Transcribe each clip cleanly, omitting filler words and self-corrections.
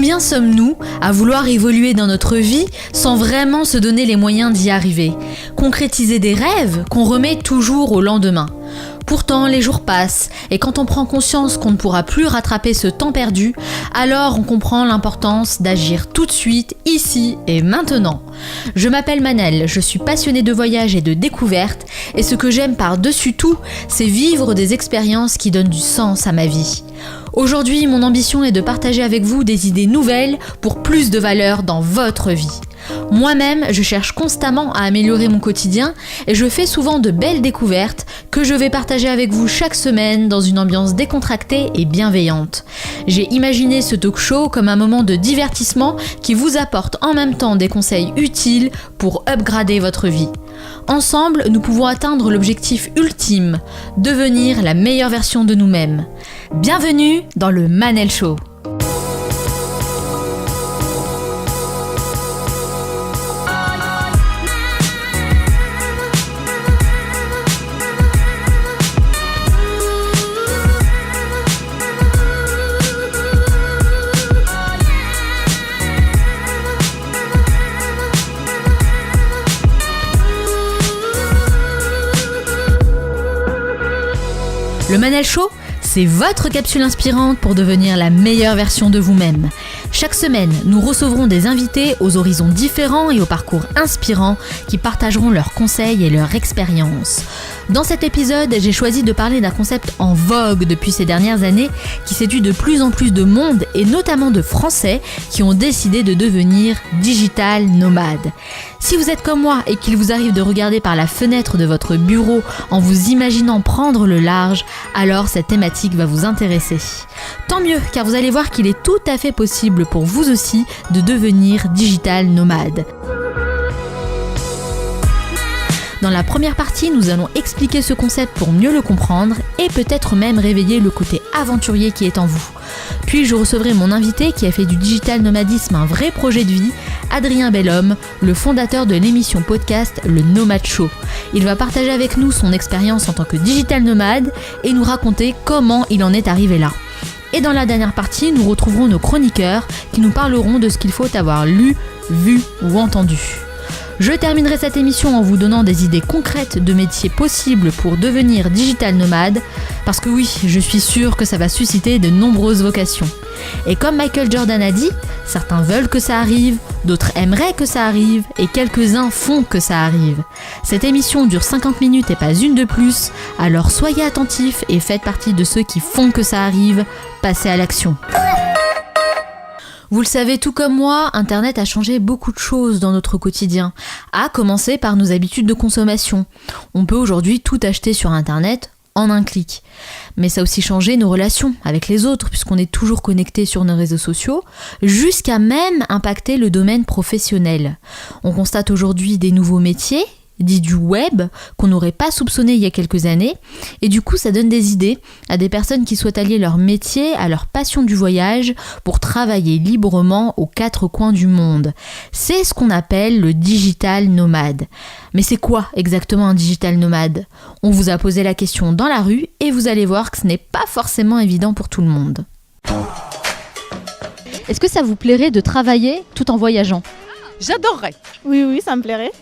Combien sommes-nous à vouloir évoluer dans notre vie sans vraiment se donner les moyens d'y arriver ? Concrétiser des rêves qu'on remet toujours au lendemain. Pourtant, les jours passent et quand on prend conscience qu'on ne pourra plus rattraper ce temps perdu, alors on comprend l'importance d'agir tout de suite, ici et maintenant. Je m'appelle Manel, je suis passionnée de voyage et de découverte et ce que j'aime par-dessus tout, c'est vivre des expériences qui donnent du sens à ma vie. Aujourd'hui, mon ambition est de partager avec vous des idées nouvelles pour plus de valeur dans votre vie. Moi-même, je cherche constamment à améliorer mon quotidien et je fais souvent de belles découvertes que je vais partager avec vous chaque semaine dans une ambiance décontractée et bienveillante. J'ai imaginé ce talk show comme un moment de divertissement qui vous apporte en même temps des conseils utiles pour upgrader votre vie. Ensemble, nous pouvons atteindre l'objectif ultime, devenir la meilleure version de nous-mêmes. Bienvenue dans le Manel Show. Le Manel Show, c'est votre capsule inspirante pour devenir la meilleure version de vous-même. Chaque semaine, nous recevrons des invités aux horizons différents et aux parcours inspirants qui partageront leurs conseils et leurs expériences. Dans cet épisode, j'ai choisi de parler d'un concept en vogue depuis ces dernières années qui séduit de plus en plus de monde et notamment de Français qui ont décidé de devenir digital nomades. Si vous êtes comme moi et qu'il vous arrive de regarder par la fenêtre de votre bureau en vous imaginant prendre le large, alors cette thématique va vous intéresser. Tant mieux, car vous allez voir qu'il est tout à fait possible pour vous aussi de devenir digital nomade. Dans la première partie, nous allons expliquer ce concept pour mieux le comprendre et peut-être même réveiller le côté aventurier qui est en vous. Puis je recevrai mon invité qui a fait du digital nomadisme un vrai projet de vie, Adrien Bellhomme, le fondateur de l'émission podcast Le Nomad Show. Il va partager avec nous son expérience en tant que digital nomade et nous raconter comment il en est arrivé là. Et dans la dernière partie, nous retrouverons nos chroniqueurs qui nous parleront de ce qu'il faut avoir lu, vu ou entendu. Je terminerai cette émission en vous donnant des idées concrètes de métiers possibles pour devenir digital nomade, parce que oui, je suis sûre que ça va susciter de nombreuses vocations. Et comme Michael Jordan a dit, certains veulent que ça arrive, d'autres aimeraient que ça arrive, et quelques-uns font que ça arrive. Cette émission dure 50 minutes et pas une de plus, alors soyez attentifs et faites partie de ceux qui font que ça arrive, passez à l'action. Vous le savez tout comme moi, Internet a changé beaucoup de choses dans notre quotidien, à commencer par nos habitudes de consommation. On peut aujourd'hui tout acheter sur Internet en un clic. Mais ça a aussi changé nos relations avec les autres, puisqu'on est toujours connecté sur nos réseaux sociaux, jusqu'à même impacter le domaine professionnel. On constate aujourd'hui des nouveaux métiers, dits du web, qu'on n'aurait pas soupçonné il y a quelques années, et du coup ça donne des idées à des personnes qui souhaitent allier leur métier à leur passion du voyage pour travailler librement aux quatre coins du monde. C'est ce qu'on appelle le digital nomade. Mais c'est quoi exactement un digital nomade ? On vous a posé la question dans la rue et vous allez voir que ce n'est pas forcément évident pour tout le monde. Est-ce que ça vous plairait de travailler tout en voyageant ? J'adorerais. Oui, ça me plairait.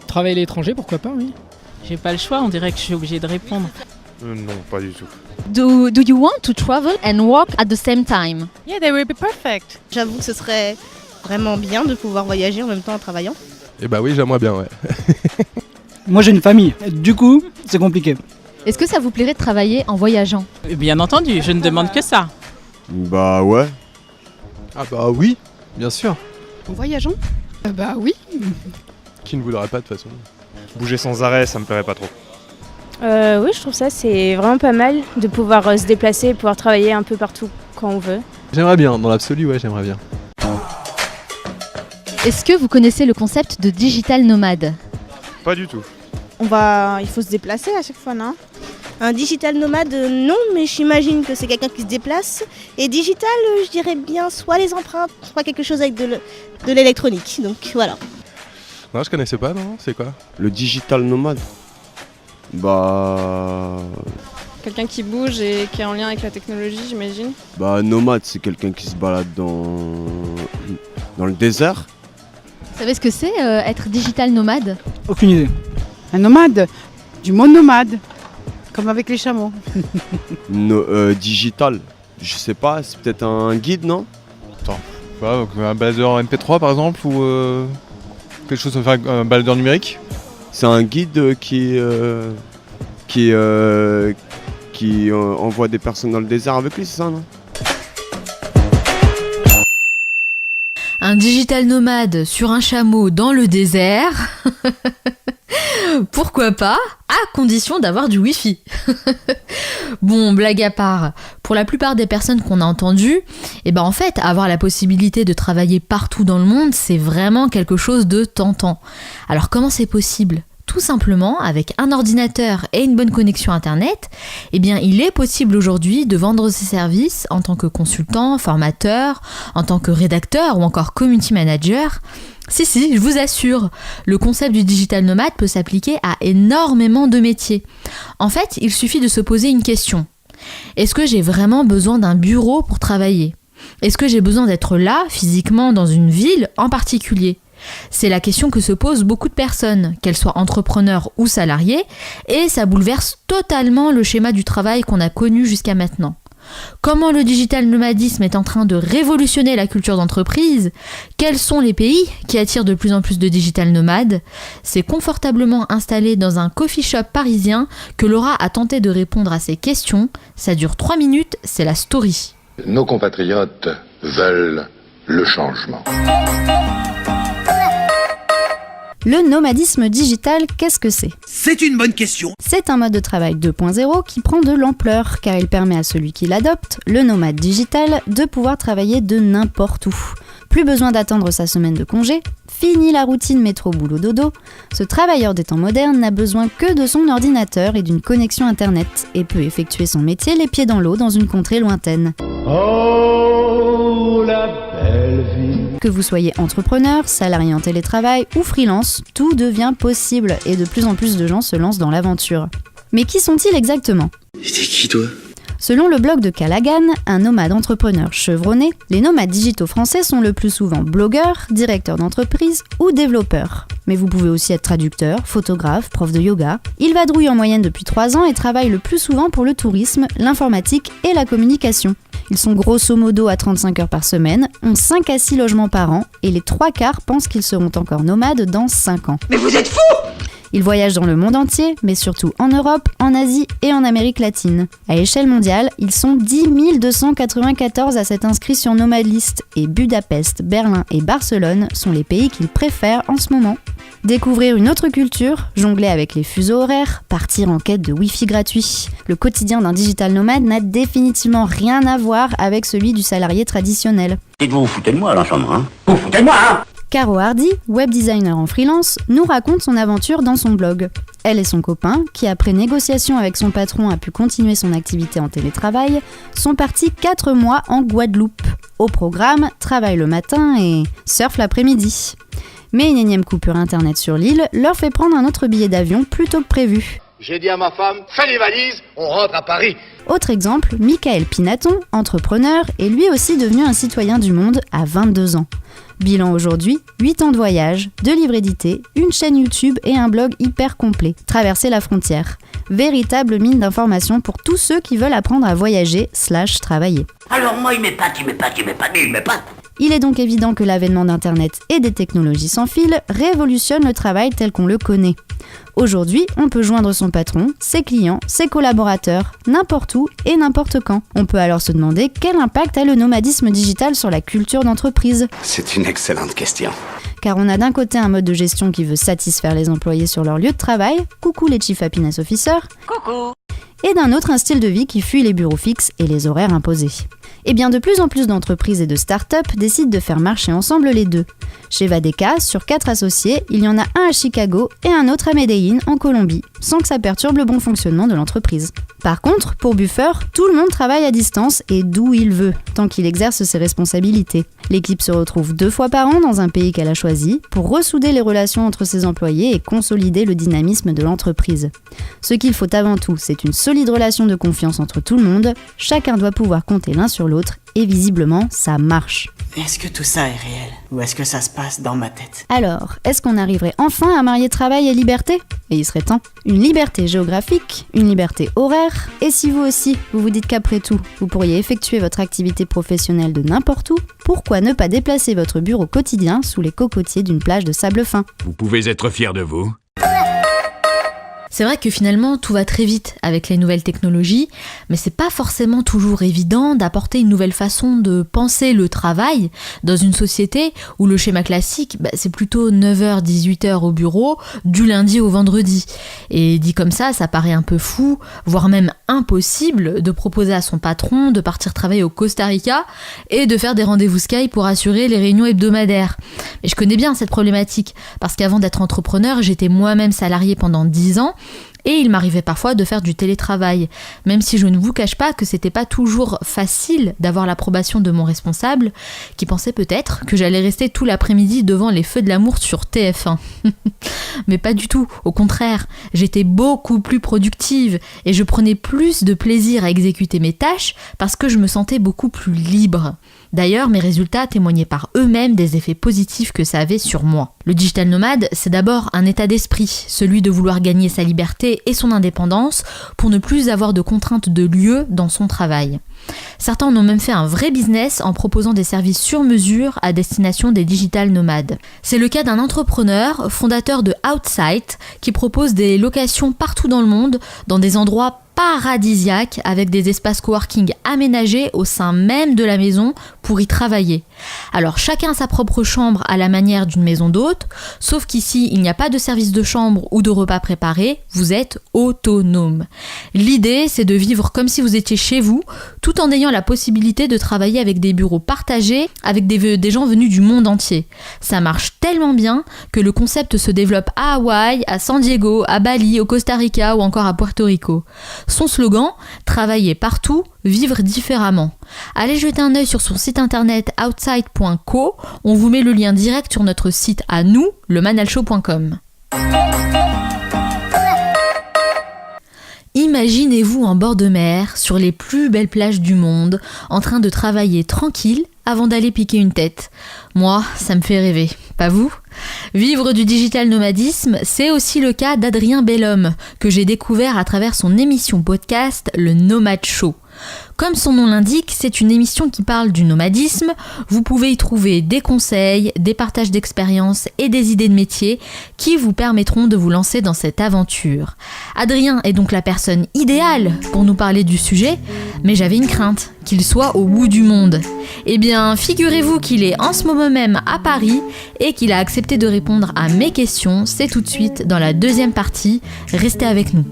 Travailler à l'étranger, pourquoi pas, oui. J'ai pas le choix, on dirait que je suis obligée de répondre. Non, pas du tout. Do you want to travel and work at the same time? Yeah, they will be perfect. J'avoue que ce serait vraiment bien de pouvoir voyager en même temps en travaillant. Eh bah oui, j'aimerais bien, ouais. Moi j'ai une famille, du coup, c'est compliqué. Est-ce que ça vous plairait de travailler en voyageant? Bien entendu, je ne demande que ça. Bah ouais. Ah bah oui, bien sûr. En voyageant ? Bah oui. Qui ne voudrait pas de toute façon. Bouger sans arrêt, ça me plairait pas trop. Oui, je trouve ça c'est vraiment pas mal de pouvoir se déplacer et pouvoir travailler un peu partout quand on veut. J'aimerais bien, dans l'absolu, ouais, j'aimerais bien. Est-ce que vous connaissez le concept de digital nomade? Pas du tout. Il faut se déplacer à chaque fois, non ? Un digital nomade, non, mais j'imagine que c'est quelqu'un qui se déplace. Et digital, je dirais bien soit les empreintes, soit quelque chose avec de l'électronique. Donc voilà. Non, je connaissais pas, non ? C'est quoi ? Le digital nomade. Bah. Quelqu'un qui bouge et qui est en lien avec la technologie, j'imagine. Bah nomade, c'est quelqu'un qui se balade dans le désert. Vous savez ce que c'est être digital nomade? Aucune idée. Un nomade, du mot nomade, comme avec les chameaux. Digital, je sais pas, c'est peut-être un guide, non? Un baladeur MP3 par exemple, ou quelque chose, enfin un baladeur numérique. C'est un guide qui envoie des personnes dans le désert avec lui, c'est ça, non? Un digital nomade sur un chameau dans le désert. Pourquoi pas, à condition d'avoir du wifi. Bon, blague à part, pour la plupart des personnes qu'on a entendues, en fait, avoir la possibilité de travailler partout dans le monde, c'est vraiment quelque chose de tentant. Alors comment c'est possible ? Tout simplement, avec un ordinateur et une bonne connexion internet, il est possible aujourd'hui de vendre ses services en tant que consultant, formateur, en tant que rédacteur ou encore community manager. Si, je vous assure, le concept du digital nomade peut s'appliquer à énormément de métiers. En fait, il suffit de se poser une question. Est-ce que j'ai vraiment besoin d'un bureau pour travailler ? Est-ce que j'ai besoin d'être là, physiquement, dans une ville en particulier ? C'est la question que se posent beaucoup de personnes, qu'elles soient entrepreneurs ou salariés, et ça bouleverse totalement le schéma du travail qu'on a connu jusqu'à maintenant. Comment le digital nomadisme est en train de révolutionner la culture d'entreprise ? Quels sont les pays qui attirent de plus en plus de digital nomades ? C'est confortablement installé dans un coffee shop parisien que Laura a tenté de répondre à ces questions. Ça dure 3 minutes, c'est la story. Nos compatriotes veulent le changement. Le nomadisme digital, qu'est-ce que c'est ? C'est une bonne question. C'est un mode de travail 2.0 qui prend de l'ampleur car il permet à celui qui l'adopte, le nomade digital, de pouvoir travailler de n'importe où. Plus besoin d'attendre sa semaine de congé, fini la routine métro boulot dodo, ce travailleur des temps modernes n'a besoin que de son ordinateur et d'une connexion internet et peut effectuer son métier les pieds dans l'eau dans une contrée lointaine. Oh, la belle vie. Que vous soyez entrepreneur, salarié en télétravail ou freelance, tout devient possible et de plus en plus de gens se lancent dans l'aventure. Mais qui sont-ils exactement ? T'es qui toi ? Selon le blog de Callaghan, un nomade entrepreneur chevronné, les nomades digitaux français sont le plus souvent blogueurs, directeurs d'entreprise ou développeurs. Mais vous pouvez aussi être traducteur, photographe, prof de yoga. Ils vadrouillent en moyenne depuis 3 ans et travaillent le plus souvent pour le tourisme, l'informatique et la communication. Ils sont grosso modo à 35 heures par semaine, ont 5 à 6 logements par an et les 3/4 pensent qu'ils seront encore nomades dans 5 ans. Mais vous êtes fous ! Ils voyagent dans le monde entier, mais surtout en Europe, en Asie et en Amérique latine. À échelle mondiale, ils sont 10 294 à s'être inscrits sur Nomadlist et Budapest, Berlin et Barcelone sont les pays qu'ils préfèrent en ce moment. Découvrir une autre culture, jongler avec les fuseaux horaires, partir en quête de Wi-Fi gratuit. Le quotidien d'un digital nomade n'a définitivement rien à voir avec celui du salarié traditionnel. Dites-vous, vous foutez de moi, l'ensemble, hein ? Vous foutez de moi, hein ? Caro Hardy, web designer en freelance, nous raconte son aventure dans son blog. Elle et son copain, qui après négociation avec son patron a pu continuer son activité en télétravail, sont partis 4 mois en Guadeloupe. Au programme, travail le matin et surf l'après-midi. Mais une énième coupure internet sur l'île leur fait prendre un autre billet d'avion plus tôt que prévu. J'ai dit à ma femme, fais les valises, on rentre à Paris. Autre exemple, Michael Pinaton, entrepreneur, est lui aussi devenu un citoyen du monde à 22 ans. Bilan aujourd'hui, 8 ans de voyage, 2 livres édités, une chaîne YouTube et un blog hyper complet. Traverser la frontière. Véritable mine d'informations pour tous ceux qui veulent apprendre à voyager / travailler. Alors moi, il m'épate. Il est donc évident que l'avènement d'Internet et des technologies sans fil révolutionne le travail tel qu'on le connaît. Aujourd'hui, on peut joindre son patron, ses clients, ses collaborateurs, n'importe où et n'importe quand. On peut alors se demander quel impact a le nomadisme digital sur la culture d'entreprise. C'est une excellente question. Car on a d'un côté un mode de gestion qui veut satisfaire les employés sur leur lieu de travail, coucou les Chief Happiness Officers, Coucou. Et d'un autre un style de vie qui fuit les bureaux fixes et les horaires imposés. Et bien de plus en plus d'entreprises et de start-up décident de faire marcher ensemble les deux. Chez Vadeka, sur 4 associés, il y en a un à Chicago et un autre à Medellín en Colombie. sans que ça perturbe le bon fonctionnement de l'entreprise. Par contre, pour Buffer, tout le monde travaille à distance et d'où il veut, tant qu'il exerce ses responsabilités. L'équipe se retrouve 2 fois par an dans un pays qu'elle a choisi pour ressouder les relations entre ses employés et consolider le dynamisme de l'entreprise. Ce qu'il faut avant tout, c'est une solide relation de confiance entre tout le monde, chacun doit pouvoir compter l'un sur l'autre et visiblement, ça marche. Est-ce que tout ça est réel ou est-ce que ça se passe dans ma tête ? Alors, est-ce qu'on arriverait enfin à marier travail et liberté ? Et il serait temps. Une liberté géographique, une liberté horaire, et si vous aussi, vous vous dites qu'après tout, vous pourriez effectuer votre activité professionnelle de n'importe où, pourquoi ne pas déplacer votre bureau quotidien sous les cocotiers d'une plage de sable fin ? Vous pouvez être fiers de vous. C'est vrai que finalement tout va très vite avec les nouvelles technologies, mais c'est pas forcément toujours évident d'apporter une nouvelle façon de penser le travail dans une société où le schéma classique, c'est plutôt 9h-18h au bureau, du lundi au vendredi. Et dit comme ça paraît un peu fou, voire même impossible de proposer à son patron de partir travailler au Costa Rica et de faire des rendez-vous Skype pour assurer les réunions hebdomadaires. Et je connais bien cette problématique, parce qu'avant d'être entrepreneur, j'étais moi-même salarié pendant 10 ans, et il m'arrivait parfois de faire du télétravail, même si je ne vous cache pas que c'était pas toujours facile d'avoir l'approbation de mon responsable, qui pensait peut-être que j'allais rester tout l'après-midi devant les feux de l'amour sur TF1. Mais pas du tout, au contraire, j'étais beaucoup plus productive et je prenais plus de plaisir à exécuter mes tâches parce que je me sentais beaucoup plus libre. D'ailleurs, mes résultats témoignaient par eux-mêmes des effets positifs que ça avait sur moi. Le digital nomade, c'est d'abord un état d'esprit, celui de vouloir gagner sa liberté et son indépendance pour ne plus avoir de contraintes de lieu dans son travail. Certains en ont même fait un vrai business en proposant des services sur mesure à destination des digital nomades. C'est le cas d'un entrepreneur, fondateur de Outsite, qui propose des locations partout dans le monde, dans des endroits paradisiaque avec des espaces coworking aménagés au sein même de la maison pour y travailler. Alors chacun a sa propre chambre à la manière d'une maison d'hôte, sauf qu'ici il n'y a pas de service de chambre ou de repas préparés, vous êtes autonome. L'idée c'est de vivre comme si vous étiez chez vous, tout en ayant la possibilité de travailler avec des bureaux partagés avec des gens venus du monde entier. Ça marche tellement bien que le concept se développe à Hawaï, à San Diego, à Bali, au Costa Rica ou encore à Puerto Rico. Son slogan, travailler partout, vivre différemment. Allez jeter un œil sur son site internet outside.co, on vous met le lien direct sur notre site à nous, lemanalshow.com. Imaginez-vous en bord de mer, sur les plus belles plages du monde, en train de travailler tranquille avant d'aller piquer une tête. Moi, ça me fait rêver, pas vous ? Vivre du digital nomadisme, c'est aussi le cas d'Adrien Bellhomme, que j'ai découvert à travers son émission podcast Le Nomad Show. Comme son nom l'indique, c'est une émission qui parle du nomadisme. Vous pouvez y trouver des conseils, des partages d'expériences et des idées de métier qui vous permettront de vous lancer dans cette aventure. Adrien est donc la personne idéale pour nous parler du sujet, mais j'avais une crainte, qu'il soit au bout du monde. Eh bien, figurez-vous qu'il est en ce moment même à Paris et qu'il a accepté de répondre à mes questions. C'est tout de suite dans la deuxième partie. Restez avec nous.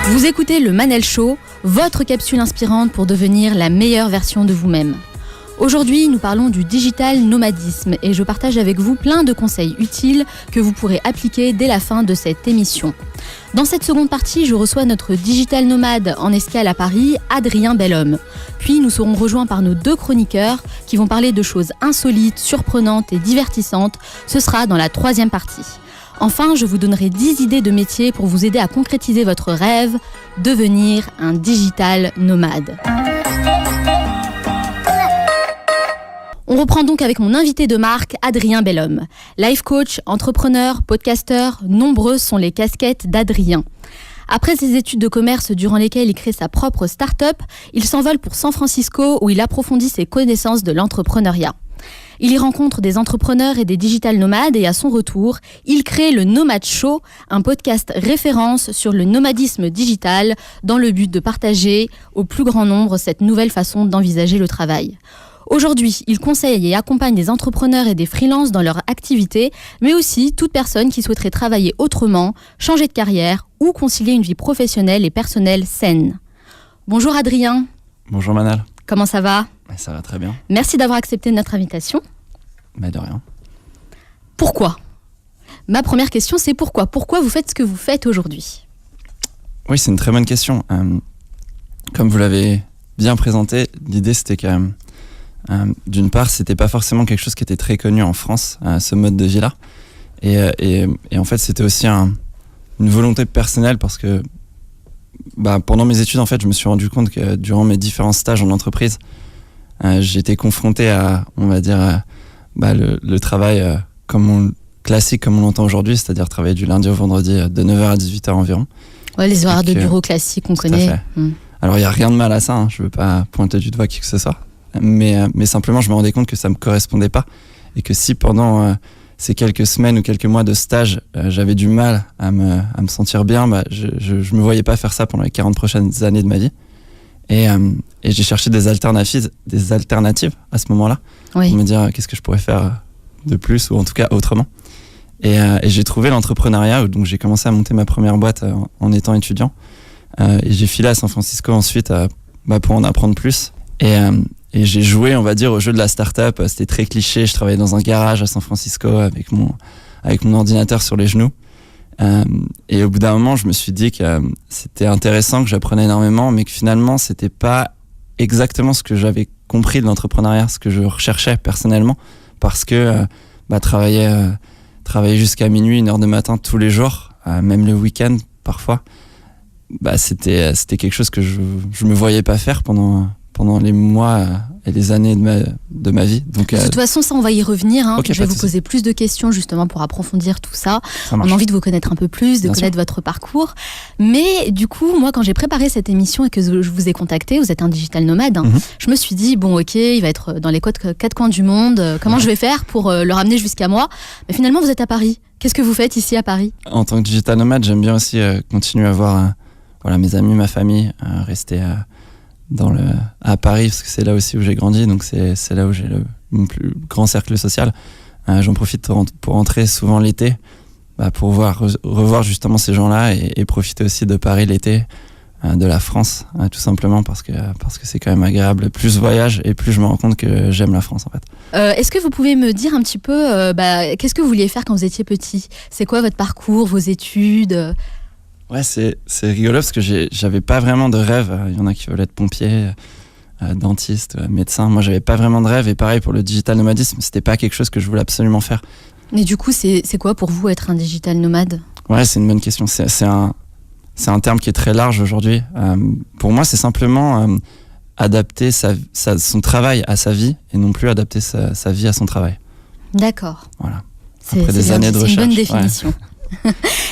Vous écoutez le Manel Show, votre capsule inspirante pour devenir la meilleure version de vous-même. Aujourd'hui, nous parlons du digital nomadisme et je partage avec vous plein de conseils utiles que vous pourrez appliquer dès la fin de cette émission. Dans cette seconde partie, je reçois notre digital nomade en escale à Paris, Adrien Bellhomme. Puis nous serons rejoints par nos 2 chroniqueurs qui vont parler de choses insolites, surprenantes et divertissantes. Ce sera dans la 3e partie. Enfin, je vous donnerai 10 idées de métiers pour vous aider à concrétiser votre rêve, devenir un digital nomade. On reprend donc avec mon invité de marque, Adrien Bellhomme. Life coach, entrepreneur, podcasteur, nombreuses sont les casquettes d'Adrien. Après ses études de commerce durant lesquelles il crée sa propre start-up, il s'envole pour San Francisco où il approfondit ses connaissances de l'entrepreneuriat. Il y rencontre des entrepreneurs et des digital nomades et à son retour, il crée le Nomad Show, un podcast référence sur le nomadisme digital dans le but de partager au plus grand nombre cette nouvelle façon d'envisager le travail. Aujourd'hui, il conseille et accompagne des entrepreneurs et des freelances dans leur activité, mais aussi toute personne qui souhaiterait travailler autrement, changer de carrière ou concilier une vie professionnelle et personnelle saine. Bonjour Adrien. Bonjour Manal. Comment ça va ? Ça va très bien. Merci d'avoir accepté notre invitation. De rien. Pourquoi ? Ma première question, c'est pourquoi ? Pourquoi vous faites ce que vous faites aujourd'hui ? Oui, c'est une très bonne question. Comme vous l'avez bien présenté, l'idée c'était que, d'une part, c'était pas forcément quelque chose qui était très connu en France, ce mode de vie-là. Et en fait, c'était aussi une volonté personnelle parce que pendant mes études, en fait, je me suis rendu compte que durant mes différents stages en entreprise, j'étais confronté à, on va dire, le travail classique comme on l'entend aujourd'hui, c'est-à-dire travailler du lundi au vendredi de 9h à 18h environ. Ouais, les horaires de bureau classiques qu'on connaît. Alors, il n'y a rien de mal à ça, je ne veux pas pointer du doigt qui que ce soit, mais simplement, je me rendais compte que ça ne me correspondait pas et que si pendant ces quelques semaines ou quelques mois de stage, j'avais du mal à me sentir bien, je ne me voyais pas faire ça pendant les 40 prochaines années de ma vie. Et j'ai cherché des alternatives à ce moment-là, pour me dire qu'est-ce que je pourrais faire de plus ou en tout cas autrement. Et j'ai trouvé l'entrepreneuriat, donc j'ai commencé à monter ma première boîte en étant étudiant. Et j'ai filé à San Francisco ensuite pour en apprendre plus. Et j'ai joué, on va dire, au jeu de la start-up. C'était très cliché. Je travaillais dans un garage à San Francisco avec mon ordinateur sur les genoux. Et au bout d'un moment, je me suis dit que c'était intéressant, que j'apprenais énormément, mais que finalement, c'était pas exactement ce que j'avais compris de l'entrepreneuriat, ce que je recherchais personnellement, parce que travailler jusqu'à minuit, 1h du matin tous les jours, même le week-end parfois, c'était quelque chose que je me voyais pas faire pendant les mois et les années de ma vie. Donc, de toute façon, ça, on va y revenir. Okay, je vais vous poser plus de questions justement pour approfondir tout ça. On a envie de vous connaître un peu plus, de connaître votre parcours. Mais du coup, moi, quand j'ai préparé cette émission et que je vous ai contacté, vous êtes un digital nomade, je me suis dit, bon, ok, il va être dans les quatre coins du monde. Comment je vais faire pour le ramener jusqu'à moi ? Mais finalement, vous êtes à Paris. Qu'est-ce que vous faites ici à Paris ? En tant que digital nomade, j'aime bien aussi continuer à voir mes amis, ma famille, rester à Paris, parce que c'est là aussi où j'ai grandi, donc c'est là où j'ai mon plus grand cercle social. J'en profite pour rentrer souvent l'été, pour revoir justement ces gens-là et profiter aussi de Paris l'été, de la France, tout simplement parce que c'est quand même agréable. Plus je voyage et plus je me rends compte que j'aime la France en fait. Est-ce que vous pouvez me dire un petit peu qu'est-ce que vous vouliez faire quand vous étiez petit ? C'est quoi votre parcours, vos études ? Ouais, c'est rigolo parce que j'avais pas vraiment de rêve. Il y en a qui veulent être pompier, dentiste, médecin. Moi, j'avais pas vraiment de rêve. Et pareil pour le digital nomadisme, c'était pas quelque chose que je voulais absolument faire. Mais du coup, c'est quoi pour vous être un digital nomade ? Ouais, c'est une bonne question. C'est un terme qui est très large aujourd'hui. Pour moi, c'est simplement adapter son travail à sa vie et non plus adapter sa vie à son travail. D'accord. Voilà. Après des années de recherche. C'est une bonne définition. Ouais.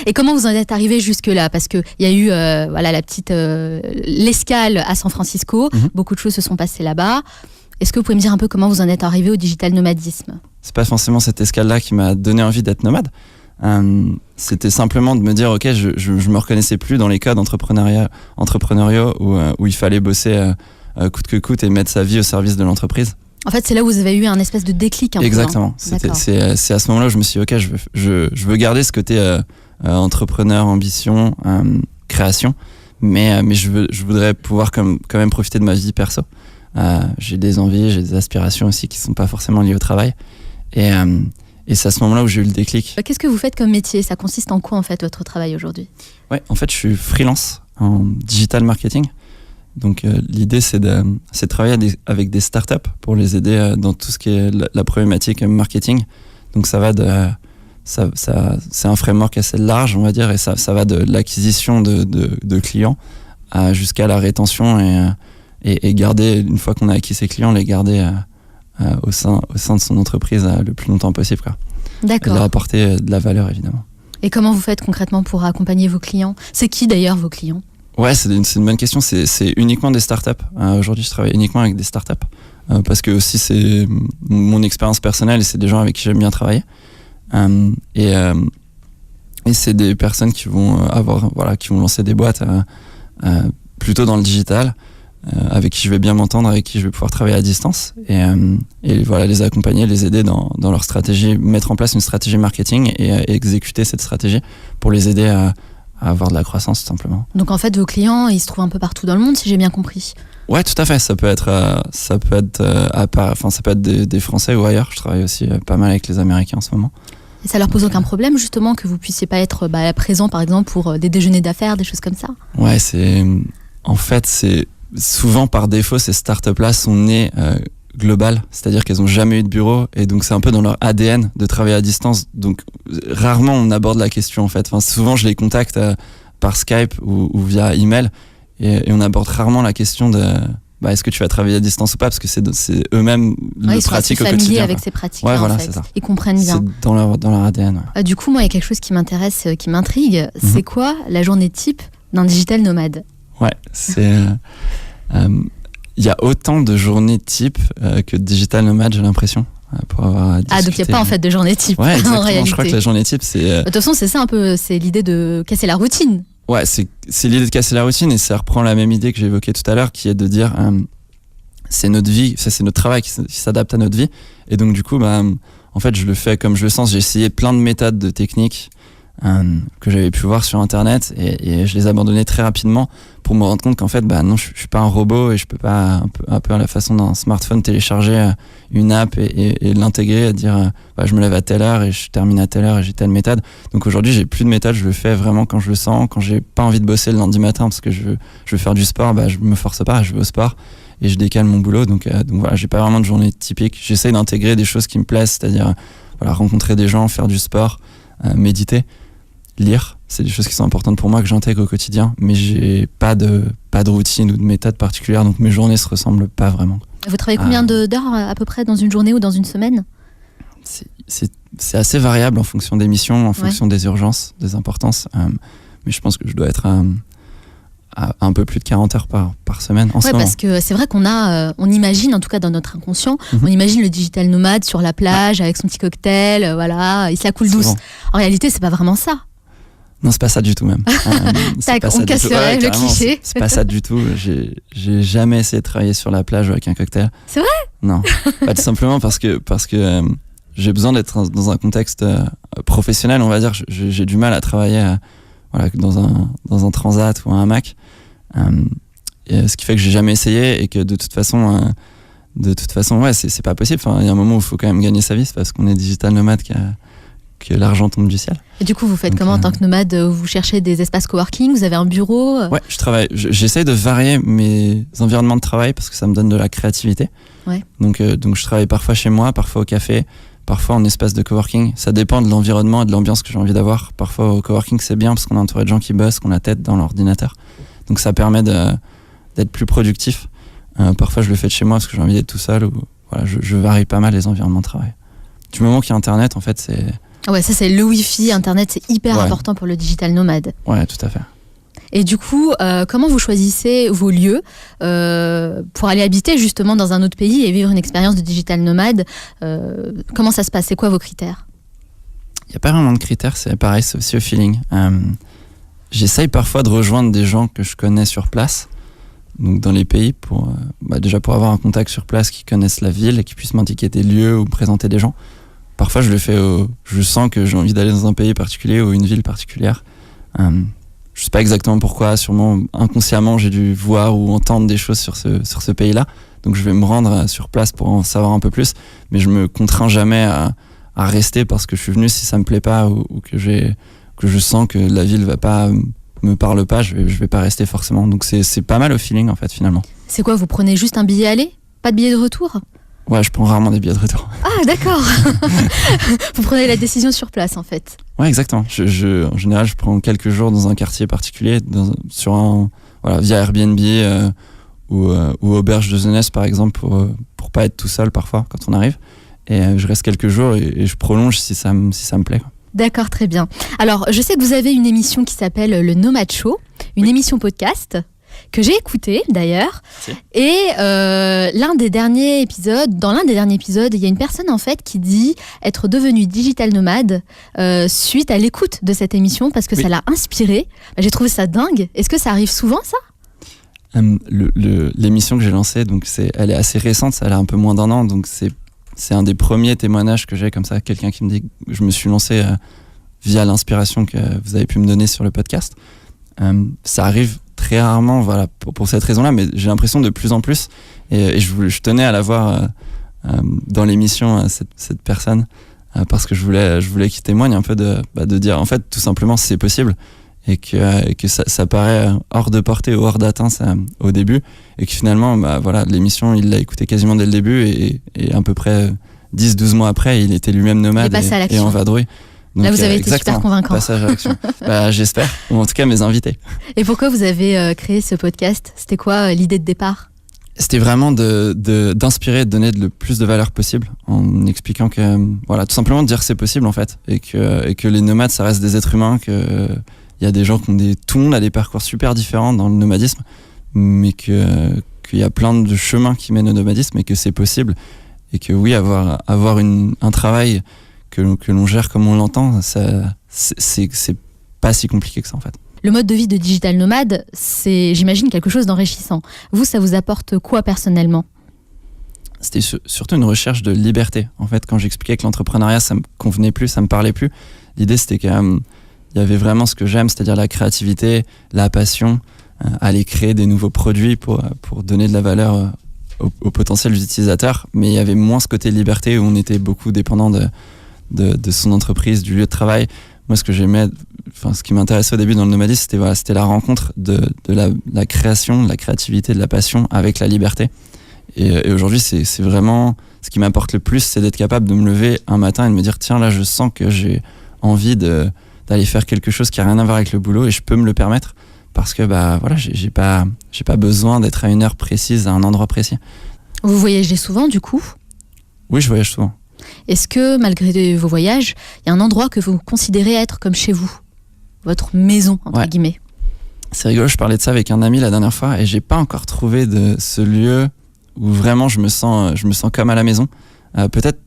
Et comment vous en êtes arrivé jusque-là ? Parce qu'il y a eu la petite l'escale à San Francisco, beaucoup de choses se sont passées là-bas. Est-ce que vous pouvez me dire un peu comment vous en êtes arrivé au digital nomadisme ? C'est pas forcément cette escale-là qui m'a donné envie d'être nomade. C'était simplement de me dire, ok, je me reconnaissais plus dans les cas entrepreneuriaux où il fallait bosser coûte que coûte et mettre sa vie au service de l'entreprise. En fait, c'est là où vous avez eu un espèce de déclic. Exactement. C'est à ce moment-là où je me suis dit, ok, je veux garder ce côté entrepreneur, ambition, création, mais je voudrais pouvoir quand même profiter de ma vie perso. J'ai des envies, j'ai des aspirations aussi qui ne sont pas forcément liées au travail. Et c'est à ce moment-là où j'ai eu le déclic. Qu'est-ce que vous faites comme métier ? Ça consiste en quoi, en fait, votre travail aujourd'hui ? Ouais, en fait, je suis freelance en digital marketing. Donc l'idée c'est de travailler avec des startups pour les aider dans tout ce qui est la problématique marketing. Donc ça va c'est un framework assez large, on va dire, et ça va de l'acquisition de clients jusqu'à la rétention et garder, une fois qu'on a acquis ces clients, les garder au sein de son entreprise le plus longtemps possible, quoi. D'accord. Et leur apporter de la valeur, évidemment. Et comment vous faites concrètement pour accompagner vos clients ? C'est qui d'ailleurs vos clients ? Ouais, c'est une bonne question. C'est uniquement des startups. Aujourd'hui, je travaille uniquement avec des startups parce que aussi c'est mon expérience personnelle et c'est des gens avec qui j'aime bien travailler. Et c'est des personnes qui vont lancer des boîtes plutôt dans le digital, avec qui je vais bien m'entendre, avec qui je vais pouvoir travailler à distance et voilà, les accompagner, les aider dans leur stratégie, mettre en place une stratégie marketing et exécuter cette stratégie pour les aider avoir de la croissance tout simplement. Donc en fait, vos clients, ils se trouvent un peu partout dans le monde, si j'ai bien compris. Ouais, tout à fait. Ça peut être des Français ou ailleurs. Je travaille aussi pas mal avec les Américains en ce moment. Et ça leur pose aucun problème justement que vous puissiez pas être présent par exemple pour des déjeuners d'affaires, des choses comme ça? Ouais, c'est souvent par défaut ces startups-là sont nées globales, c'est-à-dire qu'elles ont jamais eu de bureau et donc c'est un peu dans leur ADN de travailler à distance. Donc rarement on aborde la question en fait. Enfin, souvent je les contacte par Skype ou via email et on aborde rarement la question de est-ce que tu vas travailler à distance ou pas, parce que c'est eux-mêmes le pratique au quotidien. Ils sont familiers avec ces pratiques. Ouais, voilà, en fait. c'est ça. Ils comprennent bien. C'est dans leur ADN. Ouais. Du coup, moi, il y a quelque chose qui m'intéresse, qui m'intrigue. C'est quoi la journée type d'un digital nomade? Ouais, c'est il y a autant de journées type que de digital nomade, j'ai l'impression. Pour avoir donc il n'y a pas en fait de journée type. Ouais, exactement. En réalité. Je crois que la journée type, c'est. De toute façon, c'est ça un peu, c'est l'idée de casser la routine. Ouais, c'est l'idée de casser la routine et ça reprend la même idée que j'ai évoquée tout à l'heure, qui est de dire c'est notre vie, ça c'est notre travail qui s'adapte à notre vie. Et donc du coup, en fait, je le fais comme je le sens. J'ai essayé plein de méthodes, de techniques que j'avais pu voir sur internet et je les ai abandonnées très rapidement pour me rendre compte qu'en fait non, je suis pas un robot et je peux pas un peu à la façon d'un smartphone télécharger une app et l'intégrer et dire je me lève à telle heure et je termine à telle heure et j'ai telle méthode. Donc aujourd'hui j'ai plus de méthode, je le fais vraiment quand je le sens, quand j'ai pas envie de bosser le lundi matin parce que je veux faire du sport, je me force pas, je vais au sport et je décale mon boulot. Donc voilà, j'ai pas vraiment de journée typique. J'essaye d'intégrer des choses qui me plaisent, c'est-à-dire rencontrer des gens, faire du sport, méditer, lire, c'est des choses qui sont importantes pour moi, que j'intègre au quotidien, mais j'ai pas de routine ou de méthode particulière, donc mes journées se ressemblent pas vraiment. Vous travaillez combien d'heures à peu près dans une journée ou dans une semaine? C'est assez variable en fonction des missions, en fonction des urgences, des importances, mais je pense que je dois être à un peu plus de 40 heures par semaine en ce moment. Parce que c'est vrai qu'on on imagine, en tout cas dans notre inconscient, on imagine le digital nomade sur la plage avec son petit cocktail, il se la coule douce. En réalité, c'est pas vraiment ça. Non, c'est pas ça du tout même. On casse le rêve, le cliché. C'est pas ça du tout. J'ai jamais essayé de travailler sur la plage avec un cocktail. C'est vrai? Non. Tout simplement parce que j'ai besoin d'être dans un contexte professionnel, on va dire. J'ai du mal à travailler dans un transat ou un hamac. Ce qui fait que j'ai jamais essayé et que de toute façon, c'est pas possible. Enfin, il y a un moment où il faut quand même gagner sa vie, c'est parce qu'on est digital nomade que l'argent tombe du ciel. Et du coup, vous faites comment en tant que nomade? Vous cherchez des espaces coworking? Vous avez un bureau? Ouais, je travaille. J'essaye de varier mes environnements de travail parce que ça me donne de la créativité. Ouais. Donc je travaille parfois chez moi, parfois au café, parfois en espace de coworking. Ça dépend de l'environnement et de l'ambiance que j'ai envie d'avoir. Parfois au coworking, c'est bien parce qu'on est entouré de gens qui bossent, qu'on a tête dans l'ordinateur. Donc ça permet d'être plus productif. Parfois, je le fais de chez moi parce que j'ai envie d'être tout seul. Je varie pas mal les environnements de travail. Du moment qu'il y a Internet, en fait, c'est... Ouais, ça c'est le Wi-Fi, Internet, c'est hyper important pour le digital nomade. Ouais, tout à fait. Et du coup, comment vous choisissez vos lieux pour aller habiter justement dans un autre pays et vivre une expérience de digital nomade? Comment ça se passe? C'est quoi vos critères? Il n'y a pas vraiment de critères, c'est pareil, c'est aussi au feeling. J'essaye parfois de rejoindre des gens que je connais sur place, donc dans les pays, déjà pour avoir un contact sur place qui connaissent la ville et qui puissent m'indiquer des lieux ou me présenter des gens. Parfois, je le fais. Je sens que j'ai envie d'aller dans un pays particulier ou une ville particulière. Je sais pas exactement pourquoi. Sûrement inconsciemment, j'ai dû voir ou entendre des choses sur ce pays-là. Donc, je vais me rendre sur place pour en savoir un peu plus. Mais je me contrains jamais à rester parce que je suis venu si ça me plaît pas ou que je sens que la ville me parle pas. Je vais pas rester forcément. Donc, c'est pas mal au feeling en fait finalement. C'est quoi? Vous prenez juste un billet aller? Pas de billet de retour? Ouais, je prends rarement des billets de retour. Ah, d'accord. Vous prenez la décision sur place, en fait. Ouais, exactement. En général, je prends quelques jours dans un quartier particulier, via Airbnb ou auberge de jeunesse, par exemple, pour pas être tout seul parfois quand on arrive. Et je reste quelques jours et je prolonge si ça me plaît. D'accord, très bien. Alors, je sais que vous avez une émission qui s'appelle le Nomad Show, une émission podcast que j'ai écouté d'ailleurs. Et dans l'un des derniers épisodes, il y a une personne en fait qui dit être devenue digital nomade suite à l'écoute de cette émission parce que ça l'a inspiré. J'ai trouvé ça dingue. Est-ce que ça arrive souvent, ça? L'émission que j'ai lancée, donc elle est assez récente, ça a un peu moins d'un an, donc c'est un des premiers témoignages que j'ai comme ça, quelqu'un qui me dit que je me suis lancé via l'inspiration que vous avez pu me donner sur le podcast. Ça arrive très rarement, voilà, pour cette raison-là, mais j'ai l'impression de plus en plus. Et je tenais à l'avoir dans l'émission, cette personne, parce que je voulais qu'il témoigne un peu de dire, en fait, tout simplement, c'est possible. Et que ça paraît hors de portée ou hors d'atteinte au début. Et que finalement, voilà, l'émission, il l'a écouté quasiment dès le début. Et à peu près 10-12 mois après, il était lui-même nomade et en vadrouille. Donc, là, vous avez été super convaincant. Passage à l'action. J'espère, ou en tout cas mes invités. Et pourquoi vous avez créé ce podcast ? C'était quoi l'idée de départ ? C'était vraiment d'inspirer et de donner le plus de valeur possible, en expliquant que, voilà, tout simplement de dire que c'est possible en fait, et que les nomades, ça reste des êtres humains, que il y a des gens tout le monde a des parcours super différents dans le nomadisme, mais qu'il y a plein de chemins qui mènent au nomadisme et que c'est possible, et que oui, avoir un travail que l'on gère comme on l'entend, c'est pas si compliqué que ça en fait. Le mode de vie de digital nomade, c'est, j'imagine, quelque chose d'enrichissant. Vous, ça vous apporte quoi personnellement ? C'était surtout une recherche de liberté. En fait, quand j'expliquais que l'entrepreneuriat, ça me convenait plus, ça me parlait plus, l'idée c'était qu'il y avait vraiment ce que j'aime, c'est-à-dire la créativité, la passion, aller créer des nouveaux produits pour donner de la valeur aux potentiels utilisateurs. Mais il y avait moins ce côté liberté où on était beaucoup dépendant de son entreprise, du lieu de travail. Moi, ce que j'aimais, ce qui m'intéressait au début dans le nomadisme, c'était la rencontre de la création, de la créativité, de la passion avec la liberté. Et aujourd'hui, c'est vraiment ce qui m'apporte le plus, c'est d'être capable de me lever un matin et de me dire, tiens, là, je sens que j'ai envie d'aller faire quelque chose qui a rien à voir avec le boulot et je peux me le permettre parce que voilà, j'ai pas besoin d'être à une heure précise, à un endroit précis. Vous voyagez souvent, du coup ? Oui, je voyage souvent. Est-ce que, malgré vos voyages, il y a un endroit que vous considérez être comme chez vous ? Votre maison, entre guillemets. C'est rigolo, je parlais de ça avec un ami la dernière fois et j'ai pas encore trouvé de ce lieu où vraiment je me sens comme à la maison. Peut-être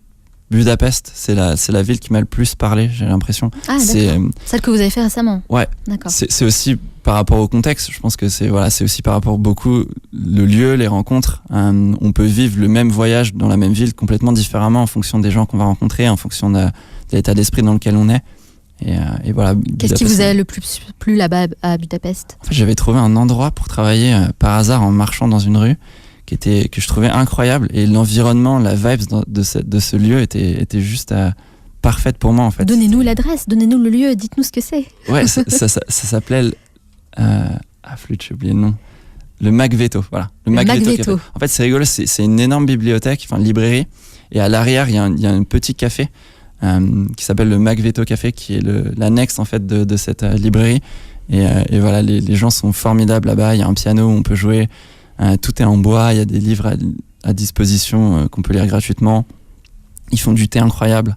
Budapest, c'est la ville qui m'a le plus parlé, j'ai l'impression. Ah, d'accord. Celle que vous avez fait récemment. Ouais. D'accord. C'est aussi par rapport au contexte, je pense que c'est aussi par rapport beaucoup le lieu, les rencontres. On peut vivre le même voyage dans la même ville complètement différemment en fonction des gens qu'on va rencontrer, en fonction de l'état d'esprit dans lequel on est. Et voilà. Qu'est-ce qui vous a le plus plu là-bas à Budapest ? En fait, j'avais trouvé un endroit pour travailler par hasard en marchant dans une rue que je trouvais incroyable, et l'environnement, la vibe de ce lieu était juste parfaite pour moi en fait. Donnez-nous l'adresse, donnez-nous le lieu, dites-nous ce que c'est. Ouais, ça s'appelait flûte, j'ai oublié le nom. Le Magveto, voilà. Le Magveto. En fait, c'est rigolo, c'est une énorme bibliothèque, une librairie, et à l'arrière, il y a un petit café qui s'appelle le Magveto Café, qui est l'annexe en fait de cette librairie. Et voilà, les gens sont formidables là-bas. Il y a un piano où on peut jouer. Tout est en bois. Il y a des livres à disposition qu'on peut lire gratuitement. Ils font du thé incroyable.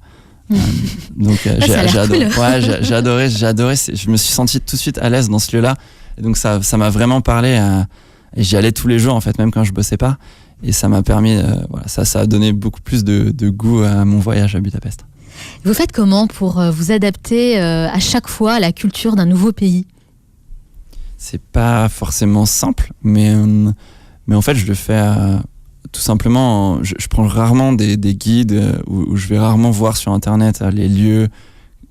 Donc j'ai adoré. Cool. Ouais, j'ai adoré. Je me suis senti tout de suite à l'aise dans ce lieu-là. Et donc ça m'a vraiment parlé. Et j'y allais tous les jours en fait, même quand je bossais pas. Et ça m'a permis. Ça a donné beaucoup plus de goût à mon voyage à Budapest. Vous faites comment pour vous adapter à chaque fois à la culture d'un nouveau pays ? C'est pas forcément simple, mais en fait je le fais tout simplement. Je prends rarement des guides où je vais rarement voir sur internet les lieux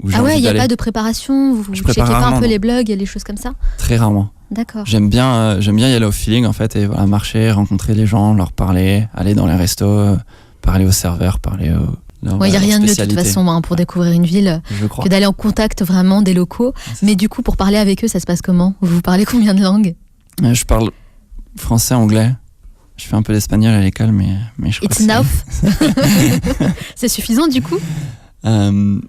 où j'ai envie d'aller. Il n'y a pas de préparation, vous checkez pas un peu les blogs et les choses comme ça ? Très rarement. D'accord. J'aime bien y aller au feeling en fait, et voilà, marcher, rencontrer les gens, leur parler, aller dans les restos, parler aux serveurs, parler aux... Il n'y a rien de mieux de toute façon pour découvrir une ville que d'aller en contact vraiment des locaux. Mais du coup, pour parler avec eux, ça se passe comment ? Vous parlez combien de langues ? Je parle français, anglais. Je fais un peu d'espagnol à l'école, mais je crois It's enough. C'est suffisant du coup ? De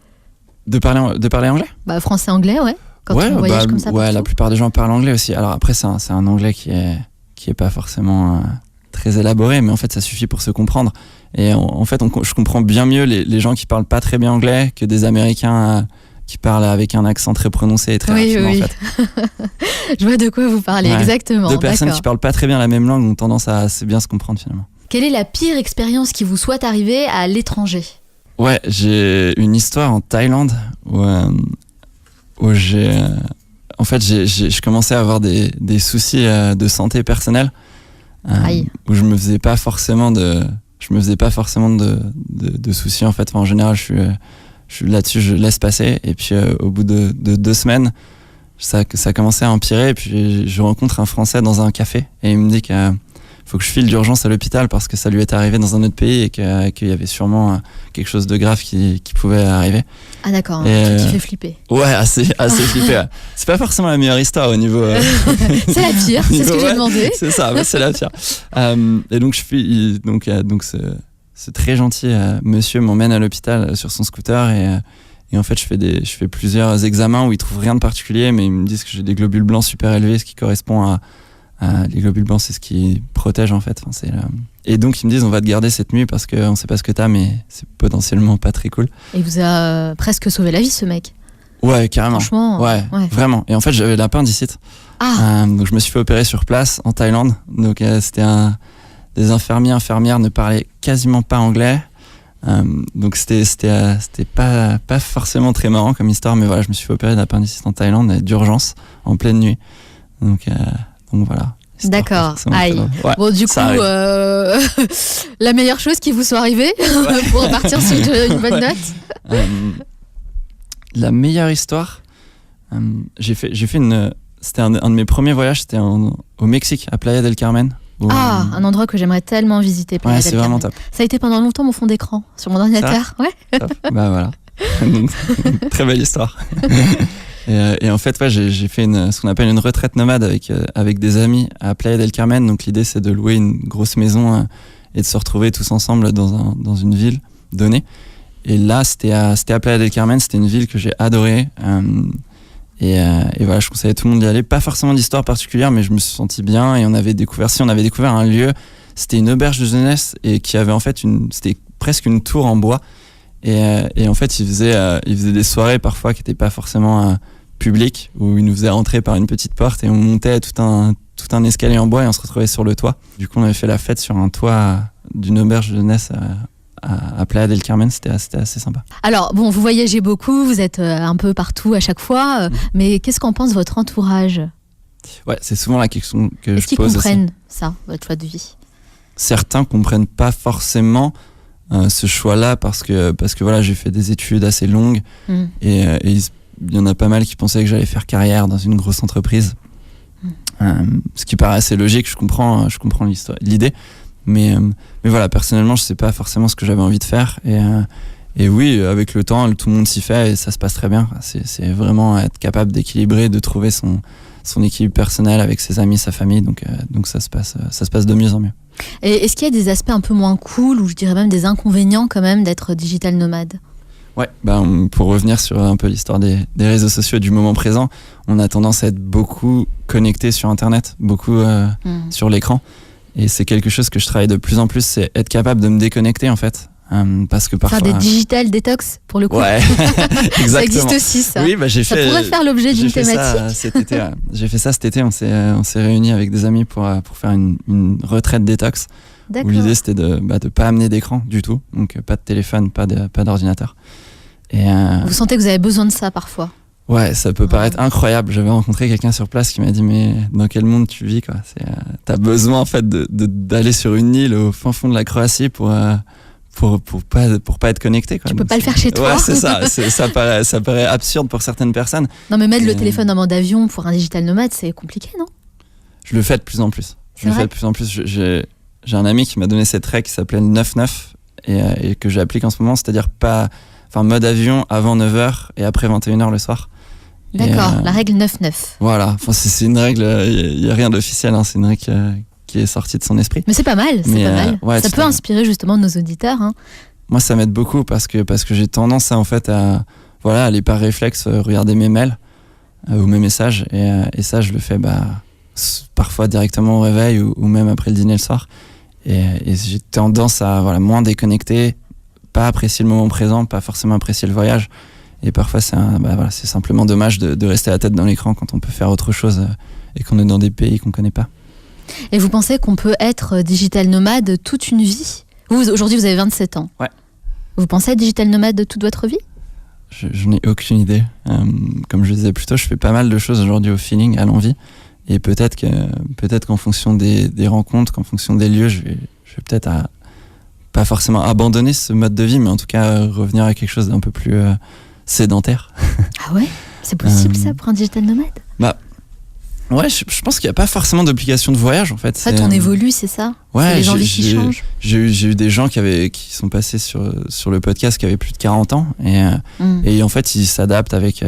parler anglais ? Français, anglais, ouais. Quand on voyage comme ça. Ouais, la plupart des gens parlent anglais aussi. Alors après, c'est un anglais qui est pas forcément très élaboré, mais en fait, ça suffit pour se comprendre. Et en fait, je comprends bien mieux les gens qui parlent pas très bien anglais que des Américains qui parlent avec un accent très prononcé et très rapidement, en fait. Je vois de quoi vous parlez, exactement. Deux personnes qui parlent pas très bien la même langue ont tendance à assez bien se comprendre finalement. Quelle est la pire expérience qui vous soit arrivée à l'étranger ? Ouais, j'ai une histoire en Thaïlande où je commençais à avoir des soucis de santé personnelle, où je me faisais pas forcément de soucis en fait. En général, je là-dessus, je laisse passer. Et puis au bout de 2 semaines, ça commençait à empirer. Et puis je rencontre un Français dans un café et il me dit qu'il faut que je file d'urgence à l'hôpital parce que ça lui est arrivé dans un autre pays et qu'il y avait sûrement quelque chose de grave qui pouvait arriver. Ah d'accord, un truc qui fait flipper. Ouais, assez flippé. Ouais. C'est pas forcément la meilleure histoire au niveau... c'est la pire, c'est ce que j'ai demandé. C'est ça, c'est la pire. Et donc, ce très gentil monsieur m'emmène à l'hôpital sur son scooter et en fait je fais plusieurs examens où ils trouvent rien de particulier, mais ils me disent que j'ai des globules blancs super élevés, ce qui correspond à les globules blancs, c'est ce qui protège en fait. Enfin, et donc ils me disent on va te garder cette nuit parce qu'on sait pas ce que t'as, mais c'est potentiellement pas très cool. Et il vous a presque sauvé la vie ce mec. Ouais, carrément. Franchement, ouais, vraiment. Et en fait j'avais l'appendicite. Donc je me suis fait opérer sur place en Thaïlande. Donc c'était des infirmières ne parlaient quasiment pas anglais. Donc c'était pas forcément très marrant comme histoire, mais voilà, je me suis fait opérer d'appendicite en Thaïlande d'urgence en pleine nuit. Donc voilà. D'accord. Aïe. Ouais, bon, du coup, la meilleure chose qui vous soit arrivée pour repartir sur une bonne note. La meilleure histoire, j'ai fait c'était un de mes premiers voyages, c'était au Mexique, à Playa del Carmen. Un endroit que j'aimerais tellement visiter. Ouais, c'est vraiment top. Ça a été pendant longtemps mon fond d'écran sur mon ordinateur. Ouais. Top. Bah voilà. Très belle histoire. Et en fait, j'ai fait ce qu'on appelle une retraite nomade avec des amis à Playa del Carmen. Donc l'idée, c'est de louer une grosse maison et de se retrouver tous ensemble dans une ville donnée. Et là, c'était à Playa del Carmen. C'était une ville que j'ai adorée. Et voilà, je conseillais à tout le monde d'y aller. Pas forcément d'histoire particulière, mais je me suis senti bien. Et on avait découvert un lieu. C'était une auberge de jeunesse et qui avait en fait c'était presque une tour en bois. Et en fait, ils faisaient des soirées parfois qui n'étaient pas forcément publiques, où ils nous faisaient rentrer par une petite porte et on montait tout un escalier en bois et on se retrouvait sur le toit. Du coup, on avait fait la fête sur un toit d'une auberge de jeunesse à Playa del Carmen. C'était assez sympa. Alors, bon, vous voyagez beaucoup, vous êtes un peu partout à chaque fois, mais qu'est-ce qu'en pense votre entourage ? Ouais, c'est souvent la question que je pose. Est-ce qu'ils comprennent ça, votre choix de vie ? Certains comprennent pas forcément ce choix-là parce que voilà, j'ai fait des études assez longues et il y en a pas mal qui pensaient que j'allais faire carrière dans une grosse entreprise, ce qui paraît assez logique. Je comprends l'idée, mais voilà, personnellement je sais pas forcément ce que j'avais envie de faire et oui, avec le temps tout le monde s'y fait et ça se passe très bien. C'est vraiment être capable d'équilibrer, de trouver son équilibre personnel avec ses amis, sa famille, donc ça se passe de mieux en mieux. Et est-ce qu'il y a des aspects un peu moins cool, ou je dirais même des inconvénients quand même d'être digital nomade ? Ouais, pour revenir sur un peu l'histoire des réseaux sociaux et du moment présent, on a tendance à être beaucoup connecté sur Internet, beaucoup sur l'écran. Et c'est quelque chose que je travaille de plus en plus, c'est être capable de me déconnecter en fait. Parce que parfois... Faire des digital détox pour le coup. Ouais, exactement. Ça existe aussi ça. Oui, ça pourrait faire l'objet d'une thématique. Cet été, ouais. J'ai fait ça cet été, on s'est réunis avec des amis pour faire une retraite détox. D'accord. Où l'idée c'était de pas amener d'écran du tout, donc pas de téléphone, pas d'ordinateur. Vous sentez que vous avez besoin de ça parfois ? Ouais, ça peut paraître incroyable. J'avais rencontré quelqu'un sur place qui m'a dit mais dans quel monde tu vis quoi ? T'as besoin en fait d'aller sur une île au fin fond de la Croatie pour pas être connecté quoi. Tu peux pas le faire chez toi. Ouais, c'est ça. Ça paraît absurde pour certaines personnes. Non mais mettre le téléphone en mode avion pour un digital nomade, c'est compliqué, non ? Je le fais de plus en plus. J'ai un ami qui m'a donné cette règle qui s'appelait le 9-9 et que j'applique en ce moment, c'est-à-dire mode avion avant 9h et après 21h le soir. D'accord, la règle 9-9. Voilà, enfin, c'est une règle, il n'y a rien d'officiel, hein, c'est une règle qui est sortie de son esprit. Mais c'est pas mal, Ouais, ça peut inspirer justement nos auditeurs. Hein. Moi, ça m'aide beaucoup parce que j'ai tendance à aller par réflexe regarder mes mails ou mes messages et ça, je le fais parfois directement au réveil ou même après le dîner le soir. Et j'ai tendance à moins déconnecter, pas apprécier le moment présent, pas forcément apprécier le voyage. Et parfois, c'est simplement dommage de rester la tête dans l'écran quand on peut faire autre chose et qu'on est dans des pays qu'on connaît pas. Et vous pensez qu'on peut être digital nomade toute une vie ? Aujourd'hui, vous avez 27 ans. Ouais. Vous pensez être digital nomade toute votre vie ? Je n'ai aucune idée. Comme je disais plus tôt, je fais pas mal de choses aujourd'hui au feeling, à l'envie. Et peut-être qu'en fonction des rencontres, qu'en fonction des lieux, je vais peut-être pas forcément abandonner ce mode de vie, mais en tout cas revenir à quelque chose d'un peu plus sédentaire. Ah ouais, c'est possible ça pour un digital nomade? Bah ouais, je pense qu'il n'y a pas forcément d'obligation de voyage en fait. En fait, on évolue, c'est ça? Ouais, c'est les envies qui changent. J'ai eu des gens qui sont passés sur le podcast qui avaient plus de 40 ans et en fait ils s'adaptent avec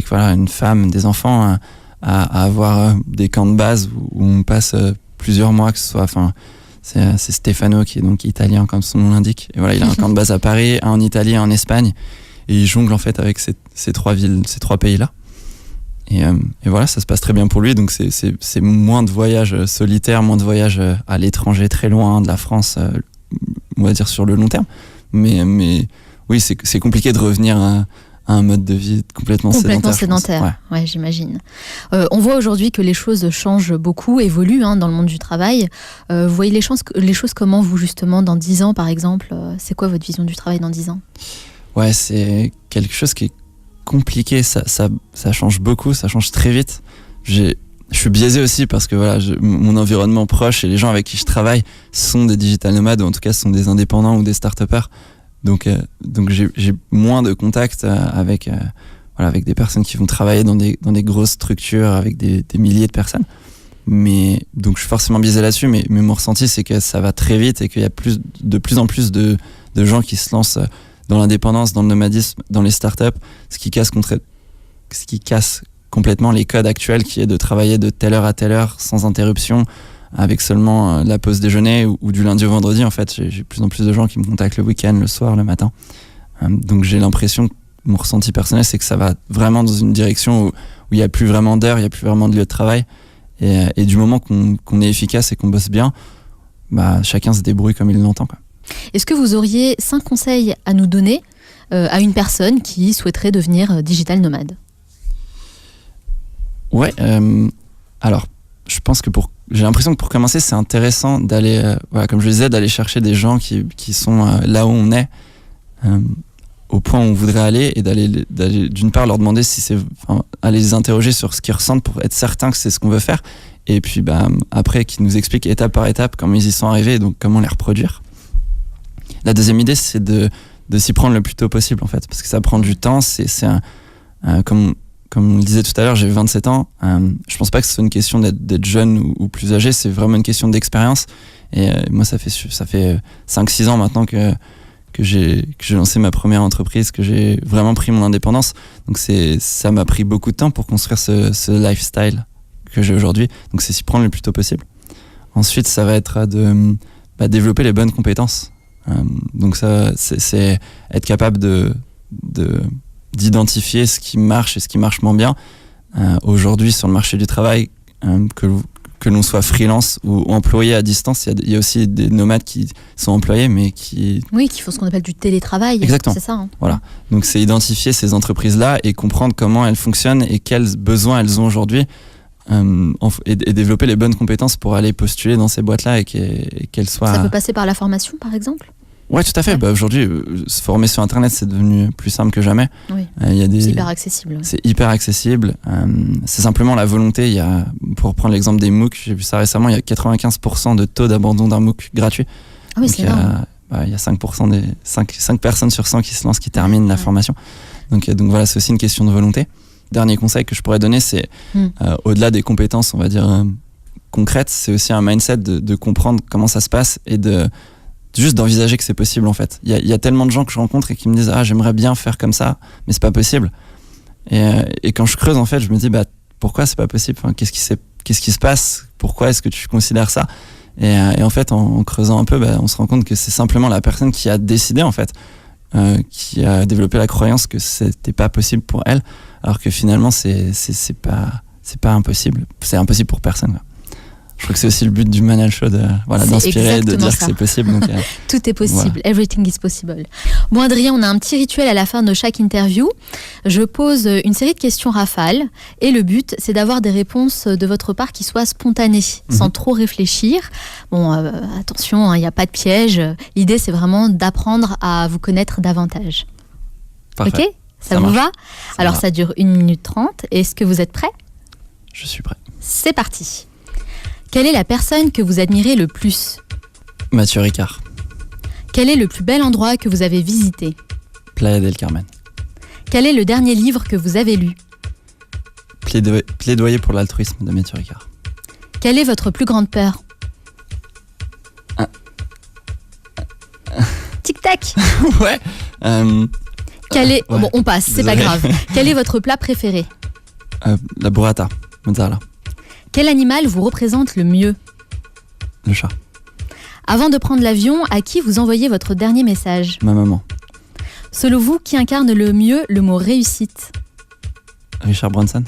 voilà, une femme, des enfants à avoir des camps de base où on passe plusieurs mois, que ce soit, enfin, c'est Stefano qui est donc italien comme son nom l'indique. Et voilà, il a un camp de base à Paris, un en Italie, un en Espagne, et il jongle en fait avec ces trois villes, ces trois pays-là. Et voilà, ça se passe très bien pour lui. Donc c'est moins de voyages solitaires, moins de voyages à l'étranger, très loin de la France, on va dire sur le long terme. Mais oui, c'est compliqué de revenir à un mode de vie complètement sédentaire. Ouais, j'imagine. On voit aujourd'hui que les choses changent beaucoup, évoluent dans le monde du travail. Vous voyez les choses comment, vous, justement, dans 10 ans, par exemple? C'est quoi votre vision du travail dans 10 ans? Ouais, c'est quelque chose qui est compliqué. Ça change beaucoup, ça change très vite. Je suis biaisé aussi parce que voilà, mon environnement proche et les gens avec qui je travaille sont des digital nomades, ou en tout cas sont des indépendants ou des start-upers. Donc j'ai moins de contacts avec des personnes qui vont travailler dans des grosses structures avec des milliers de personnes. Mais donc je suis forcément biaisé là-dessus, mais mon ressenti c'est que ça va très vite et qu'il y a de plus en plus de gens qui se lancent dans l'indépendance, dans le nomadisme, dans les startups, ce qui casse complètement les codes actuels qui est de travailler de telle heure à telle heure sans interruption, avec seulement la pause déjeuner ou du lundi au vendredi. En fait, j'ai de plus en plus de gens qui me contactent le week-end, le soir, le matin. Donc j'ai l'impression, mon ressenti personnel, c'est que ça va vraiment dans une direction où il n'y a plus vraiment d'heures, il n'y a plus vraiment de lieu de travail. Et du moment qu'on est efficace et qu'on bosse bien, bah, chacun se débrouille comme il l'entend, quoi. Est-ce que vous auriez 5 conseils à nous donner à une personne qui souhaiterait devenir digital nomade? Ouais, alors je pense que j'ai l'impression que pour commencer, c'est intéressant d'aller, comme je le disais, d'aller chercher des gens qui sont là où on est, au point où on voudrait aller, et d'aller d'une part leur demander aller les interroger sur ce qu'ils ressentent pour être certain que c'est ce qu'on veut faire, et puis après qu'ils nous expliquent étape par étape comment ils y sont arrivés et donc comment les reproduire. La deuxième idée, c'est de s'y prendre le plus tôt possible, en fait, parce que ça prend du temps. Comme on le disait tout à l'heure, j'ai 27 ans. Je pense pas que ce soit une question d'être jeune ou plus âgé, c'est vraiment une question d'expérience. Et moi, ça fait 5-6 ans maintenant que j'ai lancé ma première entreprise, que j'ai vraiment pris mon indépendance. Donc ça m'a pris beaucoup de temps pour construire ce lifestyle que j'ai aujourd'hui. Donc c'est s'y prendre le plus tôt possible. Ensuite, ça va être de développer les bonnes compétences. Donc ça, c'est être capable d'identifier ce qui marche et ce qui marche moins bien. Aujourd'hui, sur le marché du travail, que l'on soit freelance ou employé à distance, il y a aussi des nomades qui sont employés, mais qui font ce qu'on appelle du télétravail. Exactement. C'est ça. Voilà. Donc c'est identifier ces entreprises-là et comprendre comment elles fonctionnent et quels besoins elles ont aujourd'hui. Et développer les bonnes compétences pour aller postuler dans ces boîtes-là et qu'elles soient... Ça peut passer par la formation, par exemple? Ouais, tout à fait. Ouais. Aujourd'hui, se former sur Internet, c'est devenu plus simple que jamais. Oui. C'est hyper accessible. C'est hyper accessible. C'est simplement la volonté. Pour reprendre l'exemple des MOOC, j'ai vu ça récemment, il y a 95% de taux d'abandon d'un MOOC gratuit. Ah oui, c'est énorme. Il y a 5% 5 personnes sur 100 qui se lancent, qui terminent la formation. Donc voilà, c'est aussi une question de volonté. Dernier conseil que je pourrais donner, c'est au-delà des compétences, on va dire, concrètes, c'est aussi un mindset de comprendre comment ça se passe et juste d'envisager que c'est possible, en fait. Il y a tellement de gens que je rencontre et qui me disent « Ah, j'aimerais bien faire comme ça, mais c'est pas possible. » Et quand je creuse, en fait, je me dis « Pourquoi c'est pas possible ? Enfin, qu'est-ce qui se passe ? Pourquoi est-ce que tu considères ça ?» et en fait, en creusant un peu, on se rend compte que c'est simplement la personne qui a décidé, en fait, qui a développé la croyance que c'était pas possible pour elle, alors que finalement, c'est pas impossible. C'est impossible pour personne, quoi. Je crois que c'est aussi le but du Manal Show, d'inspirer, de dire que c'est possible. Donc, tout est possible. Voilà. Everything is possible. Bon, Adrien, on a un petit rituel à la fin de chaque interview. Je pose une série de questions rafales et le but, c'est d'avoir des réponses de votre part qui soient spontanées, sans trop réfléchir. Bon, attention, il n'y a pas de piège. L'idée, c'est vraiment d'apprendre à vous connaître davantage. Parfait. Ok ? Ça vous va ? Alors, ça dure 1 minute 30. Est-ce que vous êtes prêts ? Je suis prêt. C'est parti. Quelle est la personne que vous admirez le plus ? Mathieu Ricard. Quel est le plus bel endroit que vous avez visité? Playa del Carmen. Quel est le dernier livre que vous avez lu? Plaidoyer pour l'altruisme de Mathieu Ricard. Quelle est votre plus grande peur? Tic-tac. Ouais. Ouais. Bon, on passe, c'est pas Désolé. grave. Quel est votre plat préféré? La burrata, mozzarella. Quel animal vous représente le mieux? Le chat. Avant de prendre l'avion, à qui vous envoyez votre dernier message? Ma maman. Selon vous, qui incarne le mieux le mot réussite? Richard Branson.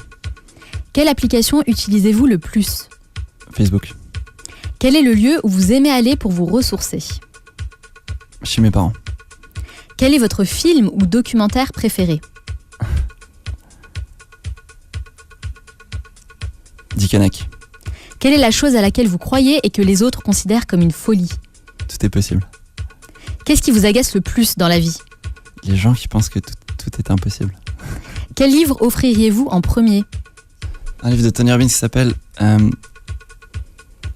Quelle application utilisez-vous le plus? Facebook. Quel est le lieu où vous aimez aller pour vous ressourcer? Chez mes parents. Quel est votre film ou documentaire préféré? Dickeneck. Quelle est la chose à laquelle vous croyez et que les autres considèrent comme une folie? Tout est possible. Qu'est-ce qui vous agace le plus dans la vie? Les gens qui pensent que tout est impossible. Quel livre offririez-vous en premier? Un livre de Tony Robbins qui s'appelle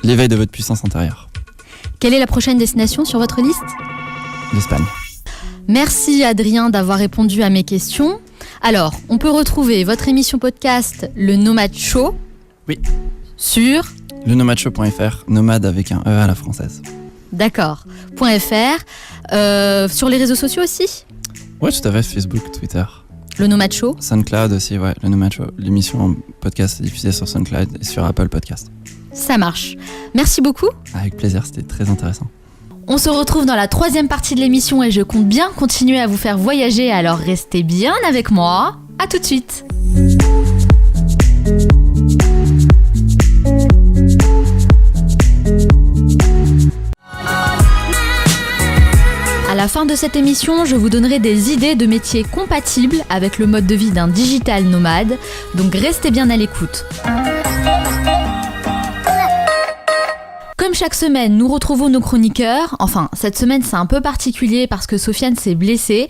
L'éveil de votre puissance intérieure. Quelle est la prochaine destination sur votre liste? L'Espagne. Merci Adrien d'avoir répondu à mes questions. Alors, on peut retrouver votre émission podcast Le Nomade Show. Oui. Sur lenomadshow.fr, nomade avec un E à la française. D'accord. .fr. Sur les réseaux sociaux aussi? Ouais, tout à fait, Facebook, Twitter. Le Nomade Show. SoundCloud aussi, ouais, le Nomade Show. L'émission en podcast est diffusée sur SoundCloud et sur Apple Podcast. Ça marche. Merci beaucoup. Avec plaisir, c'était très intéressant. On se retrouve dans la 3e partie de l'émission et je compte bien continuer à vous faire voyager, alors restez bien avec moi. À tout de suite. À la fin de cette émission, je vous donnerai des idées de métiers compatibles avec le mode de vie d'un digital nomade, donc restez bien à l'écoute. Comme chaque semaine, nous retrouvons nos chroniqueurs. Enfin, cette semaine, c'est un peu particulier parce que Sofiane s'est blessé.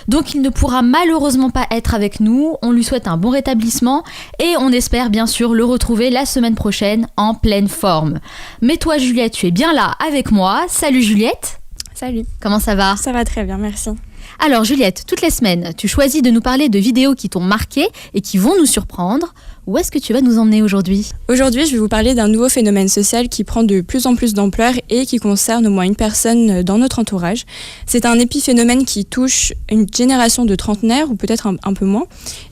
Donc, il ne pourra malheureusement pas être avec nous. On lui souhaite un bon rétablissement et on espère bien sûr le retrouver la semaine prochaine en pleine forme. Mais toi, Juliette, tu es bien là avec moi. Salut Juliette. Salut. Comment ça va? Ça va très bien, merci. Alors Juliette, toutes les semaines, tu choisis de nous parler de vidéos qui t'ont marqué et qui vont nous surprendre. Où est-ce que tu vas nous emmener aujourd'hui? Aujourd'hui, je vais vous parler d'un nouveau phénomène social qui prend de plus en plus d'ampleur et qui concerne au moins une personne dans notre entourage. C'est un épiphénomène qui touche une génération de trentenaires, ou peut-être un peu moins,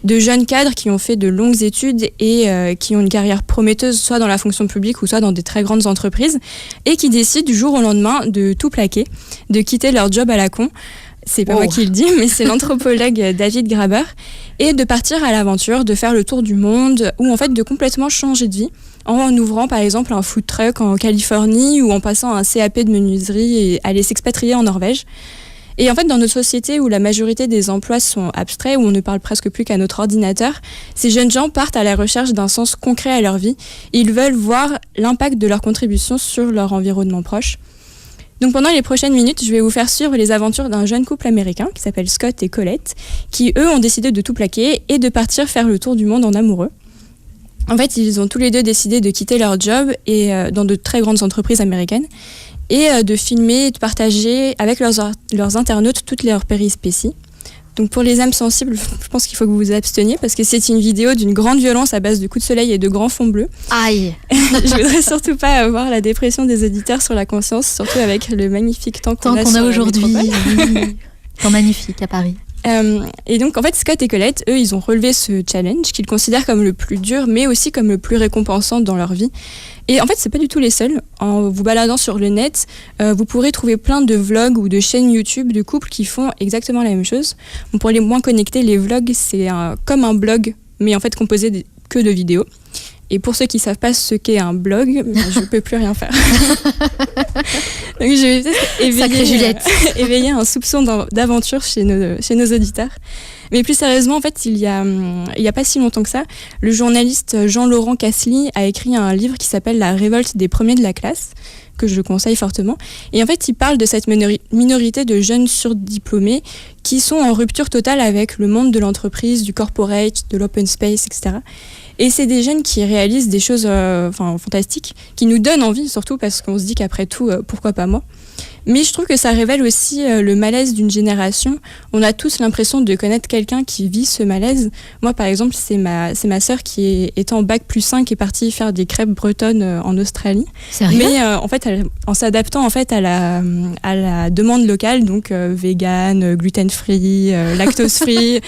de jeunes cadres qui ont fait de longues études et qui ont une carrière prometteuse, soit dans la fonction publique ou soit dans des très grandes entreprises, et qui décident du jour au lendemain de tout plaquer, de quitter leur job à la con. C'est pas moi qui le dis, mais c'est l'anthropologue David Graeber, et de partir à l'aventure, de faire le tour du monde, ou en fait de complètement changer de vie, en ouvrant par exemple un food truck en Californie, ou en passant un CAP de menuiserie et aller s'expatrier en Norvège. Et en fait, dans notre société où la majorité des emplois sont abstraits, où on ne parle presque plus qu'à notre ordinateur, ces jeunes gens partent à la recherche d'un sens concret à leur vie, et ils veulent voir l'impact de leur contribution sur leur environnement proche. Donc pendant les prochaines minutes, je vais vous faire suivre les aventures d'un jeune couple américain qui s'appelle Scott et Colette, qui eux ont décidé de tout plaquer et de partir faire le tour du monde en amoureux. En fait, ils ont tous les deux décidé de quitter leur job et dans de très grandes entreprises américaines et de filmer et de partager avec leurs internautes toutes leurs péripéties. Donc pour les âmes sensibles, je pense qu'il faut que vous vous absteniez parce que c'est une vidéo d'une grande violence à base de coups de soleil et de grands fonds bleus. Aïe. Je voudrais surtout pas avoir la dépression des auditeurs sur la conscience, surtout avec le magnifique temps qu'on a aujourd'hui. Temps magnifique à Paris. Et donc en fait Scott et Colette, eux, ils ont relevé ce challenge qu'ils considèrent comme le plus dur mais aussi comme le plus récompensant dans leur vie. Et en fait c'est pas du tout les seuls. En vous baladant sur le net, vous pourrez trouver plein de vlogs ou de chaînes YouTube de couples qui font exactement la même chose. Bon, pour les moins connectés, les vlogs c'est comme un blog mais en fait composé que de vidéos. Et pour ceux qui ne savent pas ce qu'est un blog, je ne peux plus rien faire. Donc je vais peut-être éveiller un soupçon d'aventure chez nos auditeurs. Mais plus sérieusement, en fait, il y a pas si longtemps que ça, le journaliste Jean-Laurent Casely a écrit un livre qui s'appelle La révolte des premiers de la classe, que je conseille fortement. Et en fait, il parle de cette minorité de jeunes surdiplômés qui sont en rupture totale avec le monde de l'entreprise, du corporate, de l'open space, etc. Et c'est des jeunes qui réalisent des choses fantastiques, qui nous donnent envie, surtout parce qu'on se dit qu'après tout, pourquoi pas moi ? Mais je trouve que ça révèle aussi le malaise d'une génération. On a tous l'impression de connaître quelqu'un qui vit ce malaise. Moi, par exemple, c'est ma sœur qui est en bac +5 est partie faire des crêpes bretonnes en Australie. Sérieux ? Mais en fait, en s'adaptant en fait à la demande locale, donc vegan, gluten free, lactose free.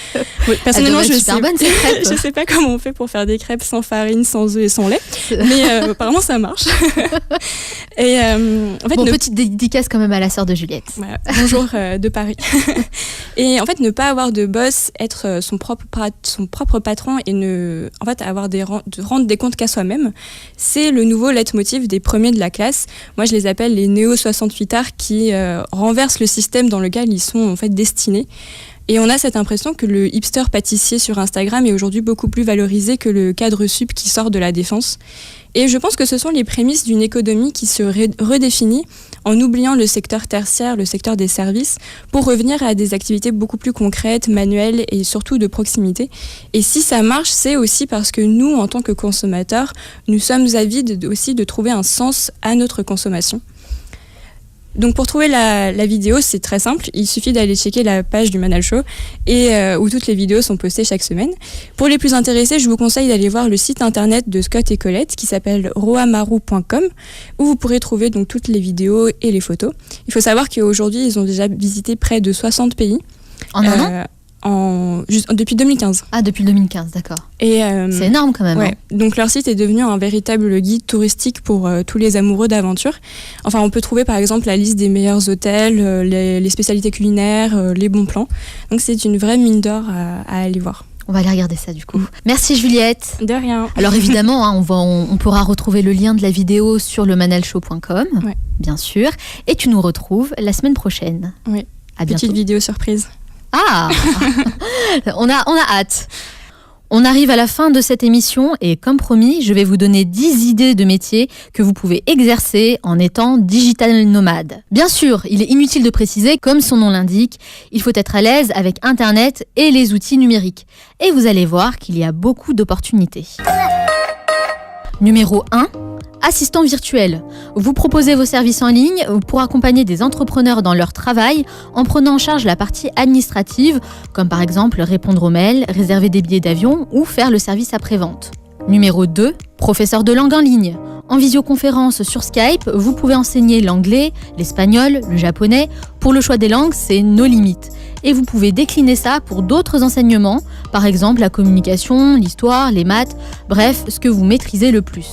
Personnellement, je sais pas comment on fait pour faire des crêpes sans farine, sans œufs et sans lait, mais apparemment ça marche. Et en fait, petite dédicace quand même à la sœur de Juliette. Voilà, bonjour de Paris. Et en fait, ne pas avoir de boss, être son propre patron et en fait de rendre des comptes qu'à soi-même, c'est le nouveau leitmotiv des premiers de la classe. Moi, je les appelle les néo-68ards qui renversent le système dans lequel ils sont en fait destinés. Et on a cette impression que le hipster pâtissier sur Instagram est aujourd'hui beaucoup plus valorisé que le cadre sup qui sort de la défense. Et je pense que ce sont les prémices d'une économie qui se redéfinit en oubliant le secteur tertiaire, le secteur des services, pour revenir à des activités beaucoup plus concrètes, manuelles et surtout de proximité. Et si ça marche, c'est aussi parce que nous, en tant que consommateurs, nous sommes avides aussi de trouver un sens à notre consommation. Donc pour trouver la vidéo, c'est très simple, il suffit d'aller checker la page du Manal Show et où toutes les vidéos sont postées chaque semaine. Pour les plus intéressés, je vous conseille d'aller voir le site internet de Scott et Colette qui s'appelle roamaru.com où vous pourrez trouver donc toutes les vidéos et les photos. Il faut savoir qu'aujourd'hui, ils ont déjà visité près de 60 pays. En un an ? Depuis 2015. Ah, depuis 2015, d'accord. Et c'est énorme quand même. Ouais. Hein. Donc leur site est devenu un véritable guide touristique pour tous les amoureux d'aventure. Enfin, on peut trouver par exemple la liste des meilleurs hôtels, les spécialités culinaires, les bons plans. Donc c'est une vraie mine d'or à aller voir. On va aller regarder ça du coup. Merci Juliette. De rien. Alors évidemment, hein, on pourra retrouver le lien de la vidéo sur le manalshow.com, bien sûr. Et tu nous retrouves la semaine prochaine. Oui. À bientôt. Petite vidéo surprise. Ah on a hâte. On arrive à la fin de cette émission et comme promis, je vais vous donner 10 idées de métiers que vous pouvez exercer en étant digital nomade. Bien sûr, il est inutile de préciser, comme son nom l'indique, il faut être à l'aise avec Internet et les outils numériques. Et vous allez voir qu'il y a beaucoup d'opportunités. Numéro 1. Assistant virtuel. Vous proposez vos services en ligne pour accompagner des entrepreneurs dans leur travail en prenant en charge la partie administrative, comme par exemple répondre aux mails, réserver des billets d'avion ou faire le service après-vente. Numéro 2. Professeur de langue en ligne. En visioconférence sur Skype, vous pouvez enseigner l'anglais, l'espagnol, le japonais. Pour le choix des langues, c'est nos limites. Et vous pouvez décliner ça pour d'autres enseignements, par exemple la communication, l'histoire, les maths, bref, ce que vous maîtrisez le plus.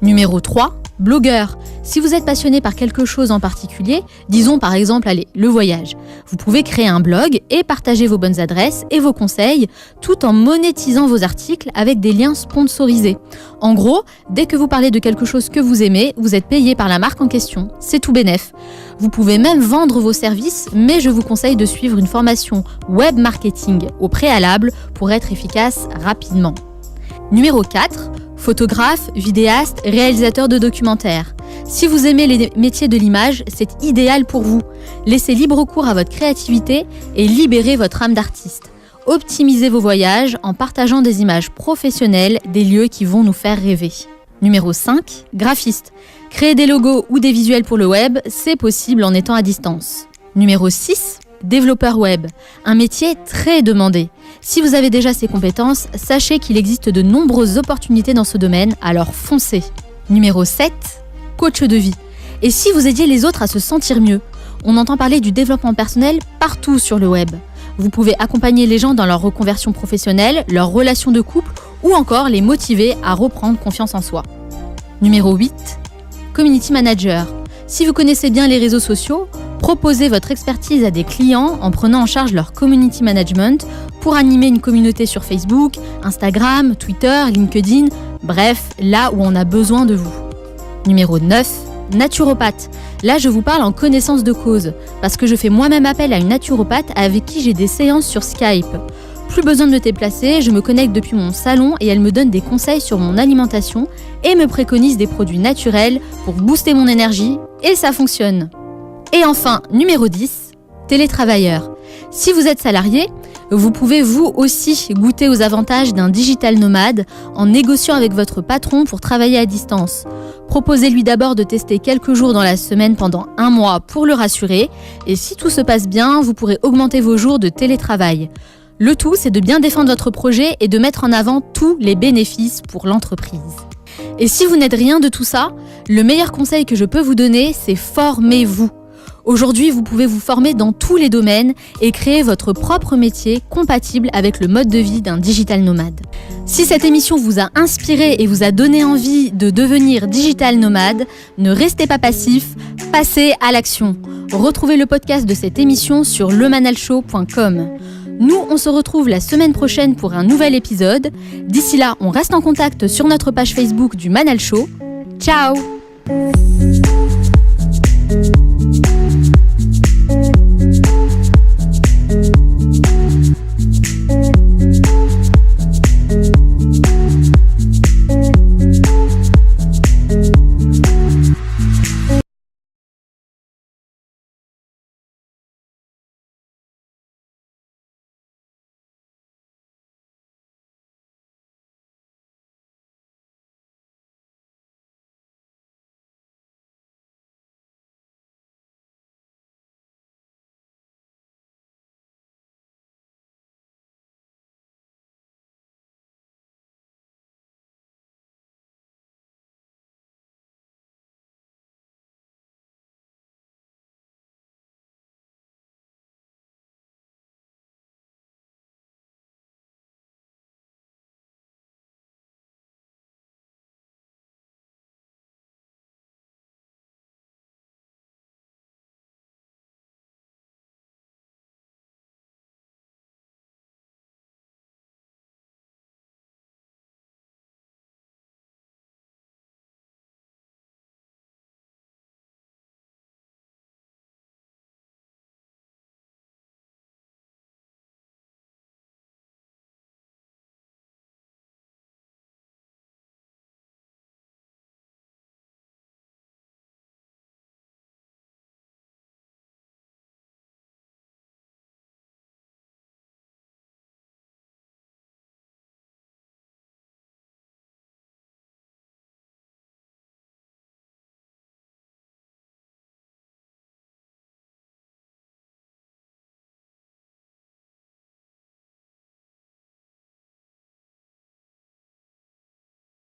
Numéro 3, blogueur. Si vous êtes passionné par quelque chose en particulier, disons par exemple le voyage, vous pouvez créer un blog et partager vos bonnes adresses et vos conseils tout en monétisant vos articles avec des liens sponsorisés. En gros, dès que vous parlez de quelque chose que vous aimez, vous êtes payé par la marque en question. C'est tout bénef. Vous pouvez même vendre vos services, mais je vous conseille de suivre une formation web marketing au préalable pour être efficace rapidement. Numéro 4, photographe, vidéaste, réalisateur de documentaires. Si vous aimez les métiers de l'image, c'est idéal pour vous. Laissez libre cours à votre créativité et libérez votre âme d'artiste. Optimisez vos voyages en partageant des images professionnelles des lieux qui vont nous faire rêver. Numéro 5, graphiste. Créer des logos ou des visuels pour le web, c'est possible en étant à distance. Numéro 6, développeur web. Un métier très demandé. Si vous avez déjà ces compétences, sachez qu'il existe de nombreuses opportunités dans ce domaine, alors foncez. Numéro 7, coach de vie. Et si vous aidiez les autres à se sentir mieux? On entend parler du développement personnel partout sur le web. Vous pouvez accompagner les gens dans leur reconversion professionnelle, leur relation de couple ou encore les motiver à reprendre confiance en soi. Numéro 8, community manager. Si vous connaissez bien les réseaux sociaux, proposez votre expertise à des clients en prenant en charge leur community management pour animer une communauté sur Facebook, Instagram, Twitter, LinkedIn, bref, là où on a besoin de vous. Numéro 9, naturopathe. Là, je vous parle en connaissance de cause, parce que je fais moi-même appel à une naturopathe avec qui j'ai des séances sur Skype. Plus besoin de me déplacer, je me connecte depuis mon salon et elle me donne des conseils sur mon alimentation et me préconise des produits naturels pour booster mon énergie, et ça fonctionne. Et enfin, numéro 10, télétravailleur. Si vous êtes salarié, vous pouvez vous aussi goûter aux avantages d'un digital nomade en négociant avec votre patron pour travailler à distance. Proposez-lui d'abord de tester quelques jours dans la semaine pendant 1 mois pour le rassurer, et si tout se passe bien, vous pourrez augmenter vos jours de télétravail. Le tout, c'est de bien défendre votre projet et de mettre en avant tous les bénéfices pour l'entreprise. Et si vous n'êtes rien de tout ça, le meilleur conseil que je peux vous donner, c'est formez-vous. Aujourd'hui, vous pouvez vous former dans tous les domaines et créer votre propre métier compatible avec le mode de vie d'un digital nomade. Si cette émission vous a inspiré et vous a donné envie de devenir digital nomade, ne restez pas passif, passez à l'action. Retrouvez le podcast de cette émission sur lemanalshow.com. Nous, on se retrouve la semaine prochaine pour un nouvel épisode. D'ici là, on reste en contact sur notre page Facebook du Manal Show. Ciao!